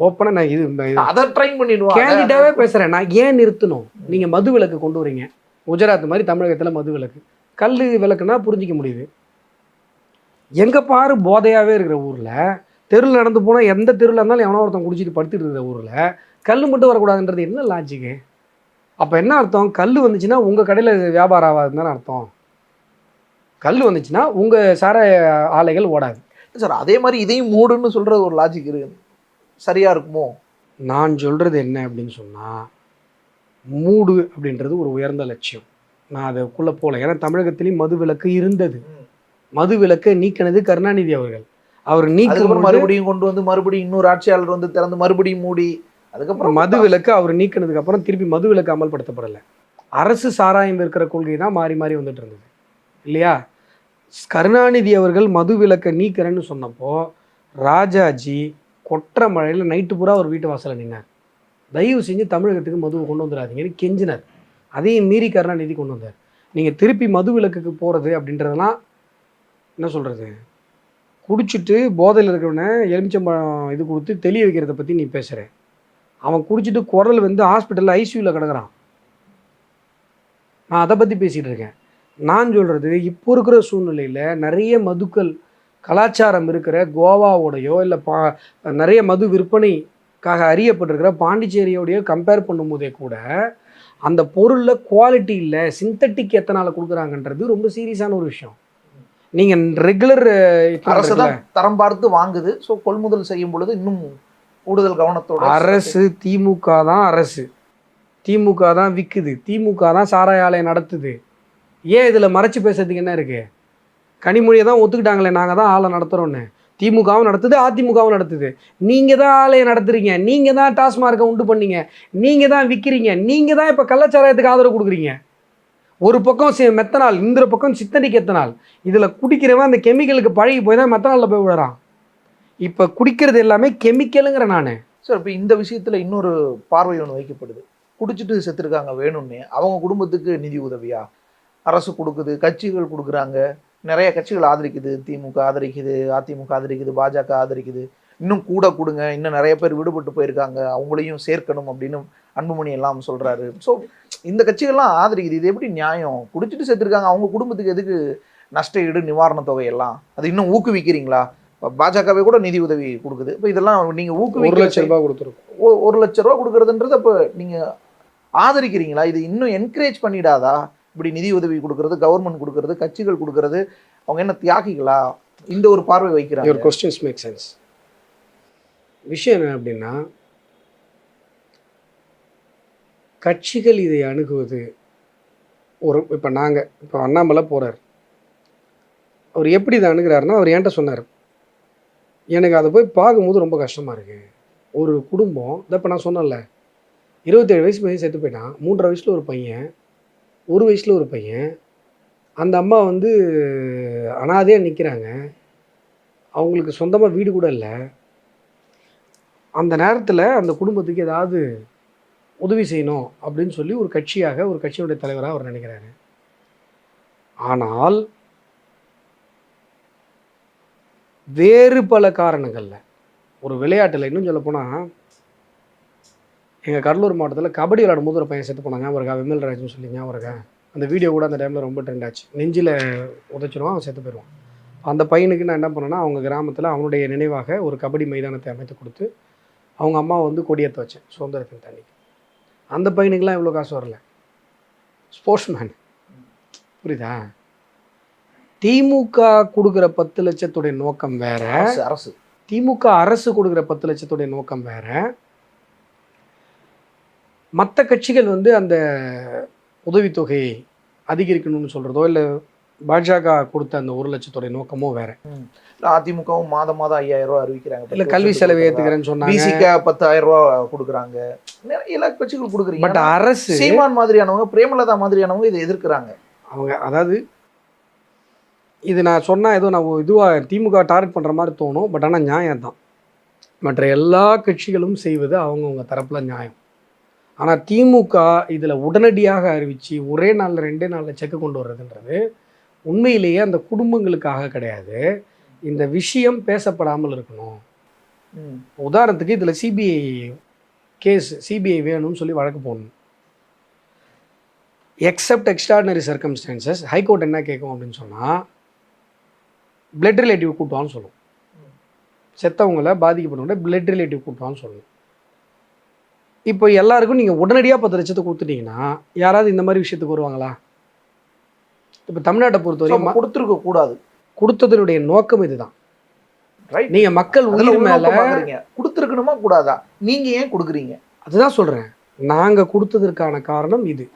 ஓப்பனாக நான் இது அதை ட்ரைன் பண்ணிடுவான். கேண்டிடாவே பேசுகிறேன். நான் ஏன் நிறுத்தணும்? நீங்கள் மது விலக்கு கொண்டு வரீங்க, குஜராத் மாதிரி தமிழகத்தில் மது விலக்கு. கல் விலக்குனா புரிஞ்சிக்க முடியுது. எங்கே பாரு போதையாகவே இருக்கிற ஊரில், தெருவில் நடந்து போனால் எந்த தெருவில் இருந்தாலும் எவனோ ஒருத்தன் குடிச்சிட்டு படுத்துட்டு இருக்கிற ஊரில் கல் மட்டும் வரக்கூடாதுன்றது என்ன லாஜிக்கு? அப்போ என்ன அர்த்தம்? கல் வந்துச்சுன்னா உங்கள் கடையில் வியாபாரம் ஆகாதுன்னு தானே அர்த்தம். கல் வந்துச்சுன்னா உங்கள் சார ஆலைகள் ஓடாது சார். அதே மாதிரி இதையும் மூடுன்னு சொல்கிற ஒரு லாஜிக் இருக்குது, சரியாக இருக்குமோ? நான் சொல்கிறது என்ன அப்படின்னு சொன்னால், மூடு அப்படின்றது ஒரு உயர்ந்த லட்சியம். நான் அதுக்குள்ளே போகல. ஏன்னா தமிழகத்திலையும் மது விலக்கு இருந்தது. மது விலக்கை நீக்கினது கருணாநிதி அவர்கள். அவர் நீக்க மறுபடியும் கொண்டு வந்து மறுபடியும் இன்னொரு ஆட்சியாளர் வந்து திறந்து மறுபடியும் மூடி, அதுக்கப்புறம் மது விலக்கு அவர் நீக்கினதுக்கு அப்புறம் திருப்பி மது விலக்கு அமல்படுத்தப்படலை. அரசு சாராயம் இருக்கிற கொள்கை தான் மாறி மாறி வந்துட்டு இருந்தது இல்லையா? கருணாநிதி அவர்கள் மது விலக்கை நீக்கிறேன்னு சொன்னப்போ ராஜாஜி கொற்ற மழையில் நைட்டு பூரா அவர் வீட்டு வாசலில் நின்னார். தயவு செஞ்சு தமிழகத்துக்கு மதுவை கொண்டு வந்துடாதீங்கன்னு கெஞ்சினார். அதையும் மீறி கருணாநிதி கொண்டு வந்தார். நீங்கள் திருப்பி மது விலக்குக்கு போகிறது அப்படின்றதெல்லாம் என்ன சொல்கிறது, குடிச்சிட்டு போதையில் இருக்கிறவனை எலுமிச்சம்பழம் இது கொடுத்து தெளிய வைக்கிறத பற்றி நீ பேசுகிற. அவன் குடிச்சிட்டு குரல் வந்து ஹாஸ்பிட்டலில் ஐசியூவில் கிடக்குறான். நான் அதை பற்றி பேசிகிட்டு இருக்கேன். நான் சொல்கிறது, இப்போ இருக்கிற சூழ்நிலையில் நிறைய மதுக்கள் கலாச்சாரம் இருக்கிற கோவாவோடையோ இல்லை நிறைய மது விற்பனைக்காக அறியப்பட்டிருக்கிற பாண்டிச்சேரியோடையோ கம்பேர் பண்ணும்போதே கூட அந்த பொருளில் குவாலிட்டி இல்லை, சிந்தட்டிக் எத்தனால கொடுக்குறாங்கன்றது ரொம்ப சீரியஸான ஒரு விஷயம். நீங்கள் ரெகுலர் அரசு தான் தரம் பார்த்து வாங்குது. ஸோ கொள்முதல் செய்யும் பொழுது இன்னும் கூடுதல் கவனத்தோட அரசு திமுக தான் அரசு, திமுக தான் விற்குது, திமுக தான் சாராய ஆலயம் நடத்துது. ஏன் இதில் மறைச்சு பேசுறதுக்கு என்ன இருக்குது? கனிமொழியை தான் ஒத்துக்கிட்டாங்களே நாங்கள் தான் ஆலை நடத்துகிறோன்னு. திமுகவும் நடத்துது, அதிமுகவும் நடத்துது. நீங்கள் தான் ஆலையை நடத்துறீங்க, நீங்கள் தான் டாஸ்மார்க்கை உண்டு பண்ணீங்க, நீங்கள் தான் விற்கிறீங்க, நீங்கள் தான் இப்போ கள்ளச்சாராயத்துக்கு ஆதரவு கொடுக்குறீங்க. ஒரு பக்கம் மெத்தனால், இந்த பக்கம் சித்தனிக் எத்தனால். இதில் குடிக்கிறவன் அந்த கெமிக்கலுக்கு பழகி போய் தான் மெத்தனாலில் போய் விடுறான். இப்போ குடிக்கிறது எல்லாமே கெமிக்கலுங்கிற நான். சார் இப்போ இந்த விஷயத்தில் இன்னொரு பார்வை ஒன்று வைக்கப்படுது. குடிச்சிட்டு செத்துருக்காங்க வேணும்னே, அவங்க குடும்பத்துக்கு நிதி உதவியா அரசு கொடுக்குது, கட்சிகள் கொடுக்குறாங்க, நிறைய கட்சிகள் ஆதரிக்குது, திமுக ஆதரிக்குது, அதிமுக ஆதரிக்குது, பாஜக ஆதரிக்குது. இன்னும் கூட கொடுங்க, இன்னும் நிறைய பேர் விடுபட்டு போயிருக்காங்க, அவங்களையும் சேர்க்கணும் அப்படின்னு அன்புமணி எல்லாம் சொல்கிறாரு. ஸோ இந்த கட்சிகள்லாம் ஆதரிக்குது. இது எப்படி நியாயம்? குடிச்சிட்டு செத்துருக்காங்க, அவங்க குடும்பத்துக்கு எதுக்கு நஷ்ட ஈடு நிவாரண தொகையெல்லாம்? அது இன்னும் ஊக்குவிக்கிறீங்களா? பாஜகவே கூட நிதி உதவி கொடுக்குது. இப்போ இதெல்லாம் நீங்கள் ஊக்குவிக்க 1 லட்ச ரூபாய் கொடுத்துருக்கோம். 1 லட்ச ரூபா கொடுக்குறதுன்றது அப்போ நீங்கள் ஆதரிக்கிறீங்களா? இது இன்னும் என்கரேஜ் பண்ணிடாதா? இப்படி நிதி உதவி கொடுக்கறது, கவர்மெண்ட் கொடுக்கறது, கட்சிகள் கொடுக்கறது, அவங்க என்ன தியாகிகளா? இந்த ஒரு பார்வை வைக்கிறாங்க. ஒரு கொஸ்டின்ஸ் மேக் சென்ஸ். விஷயம் என்ன அப்படின்னா, கட்சிகள் இதை அணுகுவது இப்போ நாங்கள் இப்போ அண்ணாமலை போகிறார், அவர் எப்படி இதை அணுகிறாருன்னா, அவர் என்கிட்ட சொன்னார், எனக்கு அதை போய் பார்க்கும்போது ரொம்ப கஷ்டமாக இருக்குது. ஒரு குடும்பம் இதை இப்போ நான் சொன்னேன்ல, 27 வயசு பையன் செத்து போயிட்டான், 3.5 வயசில் ஒரு பையன், 1 வயசில் ஒரு பையன். அந்த அம்மா வந்து அனாதையாக நிற்கிறாங்க, அவங்களுக்கு சொந்தமாக வீடு கூட இல்லை. அந்த நேரத்தில் அந்த குடும்பத்துக்கு ஏதாவது உதவி செய்யணும் அப்படின்னு சொல்லி ஒரு கட்சியாக, ஒரு கட்சியுடைய தலைவராக அவர் நினைக்கிறாரு. ஆனால் வேறு பல காரணங்களில், ஒரு விளையாட்டில் இன்னும் சொல்லப்போனால், எங்கள் கடலூர் மாவட்டத்தில் கபடி விளையாடும் போது ஒரு பையன் செத்து போனாங்க, ஞாபகம் இருக்கா? விமல் ராஜ்னு சொல்லி ஞாபகம் இருக்கா? அந்த வீடியோ கூட அந்த டைமில் ரொம்ப ட்ரெண்ட் ஆச்சு. நெஞ்சில் உதைச்சிடுவான், அவன் செத்து போயிடுவான். அந்த பையனுக்கு நான் என்ன பண்ணேன்னா, அவங்க கிராமத்தில் அவனுடைய நினைவாக ஒரு கபடி மைதானத்தை அமைத்து கொடுத்து அவங்க அம்மா வந்து கொடியேற்ற வச்சேன் சுதந்திரத்தின் தண்ணிக்கு. அந்த பையனுக்கெலாம் இவ்வளோ காசு வரல, ஸ்போர்ட்ஸ் மேன். புரியுதா? திமுக கொடுக்குற 10 லட்சத்துடைய நோக்கம் வேற, அரசு திமுக அரசு கொடுக்குற 10 லட்சத்துடைய நோக்கம் வேற. மற்ற கட்சிகள் வந்து அந்த உதவித்தொகையை அதிகரிக்கணும்னு சொல்கிறதோ, இல்லை பாஜக கொடுத்த அந்த 1 லட்சத்துடைய நோக்கமோ வேற. அதிமுகவும் மாதம் 5000 ரூபா அறிவிக்கிறாங்க. இல்லை கல்வி செலவு ஏற்றுக்கிறேன்னு சொன்னாங்க, பிசிக்கு 10000 ரூபா கொடுக்குறாங்க, எல்லா கட்சிகள் கொடுக்குறீங்க. பட் அரசு, சீமான் மாதிரியானவங்க, பிரேமலதா மாதிரியானவங்க இதை எதிர்க்கிறாங்க. அவங்க அதாவது இது நான் சொன்னால் ஏதோ நான் இதுவாக திமுக டார்கெட் பண்ணுற மாதிரி தோணும். பட் ஆனால் நியாயம் தான். மற்ற எல்லா கட்சிகளும் செய்வது அவங்கவுங்க தரப்பில் நியாயம். ஆனால் திமுக இதில் உடனடியாக அறிவித்து ஒரே நாளில் 2 நாளில் செக்கு கொண்டு வர்றதுன்றது உண்மையிலேயே அந்த குடும்பங்களுக்காக கிடையாது. இந்த விஷயம் பேசப்படாமல் இருக்கணும். உதாரணத்துக்கு இதில் சிபிஐ கேஸ், சிபிஐ வேணும்னு சொல்லி வழக்கு போடணும். எக்ஸப்ட் எக்ஸ்ட்ராடினரி சர்க்கம்ஸ்டான்சஸ் ஹைகோர்ட் என்ன கேட்கும் அப்படின்னு சொன்னால், பிளட் ரிலேட்டிவ் கூட்டுவான்னு சொல்லும். செத்தவங்களை பாதிக்கப்பட்டவங்கள பிளட் ரிலேட்டிவ் கூட்டுவான்னு சொல்லணும். இப்போ எல்லாருக்கும் நீங்கள் உடனடியாக 10 லட்சத்தை கொடுத்துட்டீங்கன்னா யாராவது இந்த மாதிரி விஷயத்துக்கு வருவாங்களா? இப்போ தமிழ்நாட்டை பொறுத்தவரைக்கும் கொடுத்துருக்க கூடாது. கொடுத்ததனுடைய நோக்கம் இதுதான். நீங்க மக்கள் உயிர் மேல கொடுத்துருக்கணுமா கூடாதா? நீங்க ஏன் கொடுக்குறீங்க? அதுதான் சொல்றேன். நாங்க கொடுத்ததற்கான காரணம் இது.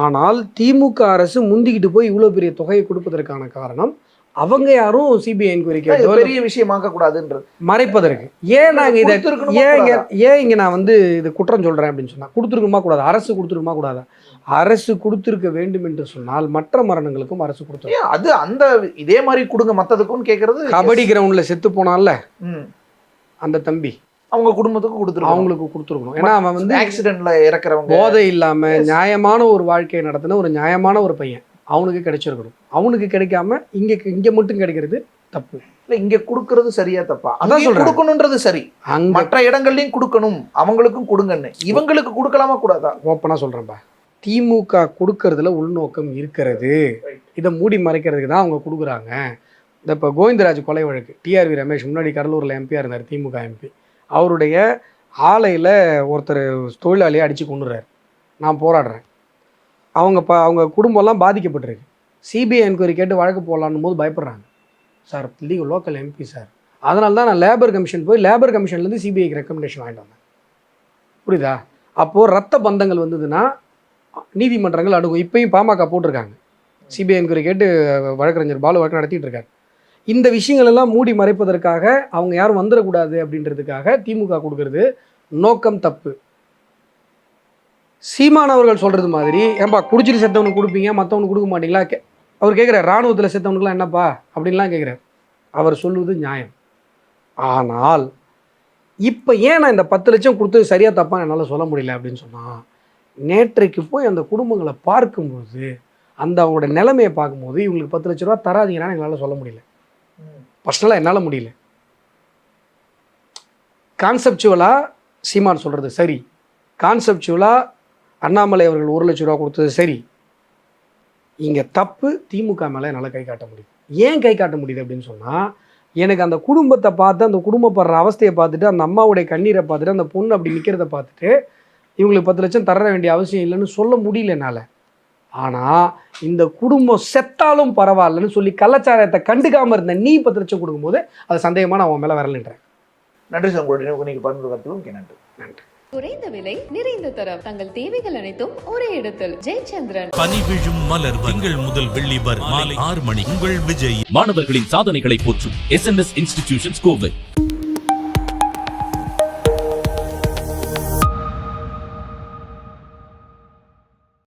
ஆனால் திமுக அரசு முந்திக்கிட்டு போய் இவ்வளவு பெரிய தொகையை கொடுப்பதற்கான காரணம் அவங்க யாரும் சிபிஐ என்கொயரிக்கு பெரிய விஷயமாக்க கூடாதுன்றது மறைப்பதற்கு. ஏன் நாங்க இதை ஏன் இங்க நான் வந்து இது குற்றம் சொல்றேன் அப்படின்னு சொன்னா, கொடுத்துருக்குமா கூடாது, அரசு கொடுத்துருக்குமா கூடாதா? அரசு கொடுத்திருக்க வேண்டும் என்று சொன்னால் மற்ற மரணங்களுக்கும் அரசு கொடுத்து அது அந்த இதே மாதிரி கொடுங்க மற்றதுக்கும் கேட்கறது. கபடி கிரவுண்ட்ல செத்து போனான்ல அந்த தம்பி, அவங்க குடும்பத்துக்கு கொடுத்துருக்கணும், அவங்களுக்கு கொடுத்துருக்கணும். ஏன்னா அவன் வந்து ஆக்சிடென்ட்ல இறக்குறவங்க, போதை இல்லாம நியாயமான ஒரு வாழ்க்கையை நடத்தின ஒரு நியாயமான ஒரு பையன், அவனுக்கு கிடைச்சிருக்கணும். அவனுக்கு கிடைக்காம இங்க மட்டும் கிடைக்கிறது தப்பு. இல்ல இங்க கொடுக்கறது சரியா தப்பா? அதான் சொல்றேன், கொடுக்கணும்ன்றது சரி, மற்ற இடங்கள்லயும் கொடுக்கணும், அவங்களுக்கும் கொடுங்கன்னு. இவங்களுக்கு கொடுக்கலாமா கூடாதா? ஓப்பனா சொல்றேன்பா, திமுக கொடுக்கறதுல உள்நோக்கம் இருக்கிறது. இதை மூடி மறைக்கிறதுக்கு தான் அவங்க கொடுக்குறாங்க. இந்த இப்போ கோவிந்தராஜ் கொலை வழக்கு, டிஆர்வி ரமேஷ் முன்னாடி கடலூரில் எம்பியாக இருந்தார், திமுக எம்பி. அவருடைய ஆலையில் ஒருத்தர் தொழிலாளியை அடித்து கொண்டுறாரு. நான் போராடுறேன். அவங்க குடும்பம்லாம் பாதிக்கப்பட்டிருக்கு. சிபிஐ என்கொயரி கேட்டு வழக்கு போடலான்னு போது பயப்படுறாங்க. சார் லோக்கல் எம்பி சார், அதனால தான் நான் லேபர் கமிஷன் போய் லேபர் கமிஷன்லேருந்து சிபிஐக்கு ரெக்கமெண்டேஷன் வாங்கிட்டு வந்தேன். புரியுதா? அப்போது ரத்த பந்தங்கள் வந்ததுன்னா நீதிமன்றங்கள் அணுகும். இப்பயும் பாமக போட்டிருக்காங்க, சிபிஐ என்கொயரி கேட்டு வழக்கறிஞர் பாலு வழக்கு நடத்திட்டு இருக்காரு. இந்த விஷயங்கள் எல்லாம் மூடி மறைப்பதற்காக அவங்க யாரும் வந்துடக்கூடாது அப்படின்றதுக்காக திமுக கொடுக்கறது நோக்கம் தப்பு. சீமானவர்கள் சொல்கிறது மாதிரி ஏன்பா குடிச்சிட்டு செத்தவனுக்கு கொடுப்பீங்க மற்றவனுக்கு கொடுக்க மாட்டீங்களா? அவர் கேட்குறாரு, இராணுவத்தில் செத்தவனுக்குலாம் என்னப்பா அப்படின்லாம் கேட்குறாரு. அவர் சொல்லுவது நியாயம். ஆனால் இப்போ ஏன் நான் இந்த 10 லட்சம் கொடுத்தது சரியாக தப்பாக என்னால் சொல்ல முடியல அப்படின்னு சொன்னால், நேற்றைக்கு போய் அந்த குடும்பங்களை பார்க்கும்போது அந்த அவங்களோட நிலைமையை பார்க்கும்போது இவங்களுக்கு 10 லட்ச ரூபா தராதீங்கன்னா எங்களால் சொல்ல முடியல. பர்சனலாக என்னால் முடியல. கான்செப்சுவலாக சீமான் சொல்கிறது சரி, கான்செப்சுவலாக அண்ணாமலை அவர்கள் 1 லட்ச ரூபா கொடுத்தது சரி. இங்கே தப்பு திமுக மேலே என்னால் கை காட்ட முடியுது. ஏன் கை காட்ட முடியுது அப்படின்னு சொன்னால், எனக்கு அந்த குடும்பத்தை பார்த்து, அந்த குடும்பப்படுற அவஸ்தையை பார்த்துட்டு, அந்த அம்மாவுடைய கண்ணீரை பார்த்துட்டு, அந்த பொண்ணு அப்படி நிற்கிறத பார்த்துட்டு இவங்களுக்கு 10 லட்சம் தர வேண்டிய அவசியம் இல்லைன்னு சொல்ல முடியல என்னால். ஆனால் இந்த குடும்பம் செத்தாலும் பரவாயில்லன்னு சொல்லி கள்ளச்சாராயத்தை கண்டுக்காமல் இருந்த நீ 10 லட்சம் கொடுக்கும்போது அது சந்தேகமாக நான் அவன் மேலே வரலன்றேன். நன்றி சார், உங்களுடைய நீங்கள் பகிர்ந்து நன்றி. நன்றி. குறைந்த விலை, நிறைந்த தரம், தங்கள் தேவைகள் அனைத்தும் ஒரே இடத்தில். ஜெயச்சந்திரன். பனி விழும் மலர் திங்கள் முதல் வெள்ளி வரை மாலை 6 மணி. உங்கள் விஜய். மாணவர்களின் சாதனைகளை போற்றும் SNS இன்ஸ்டிடியூஷன்ஸ் கோவை.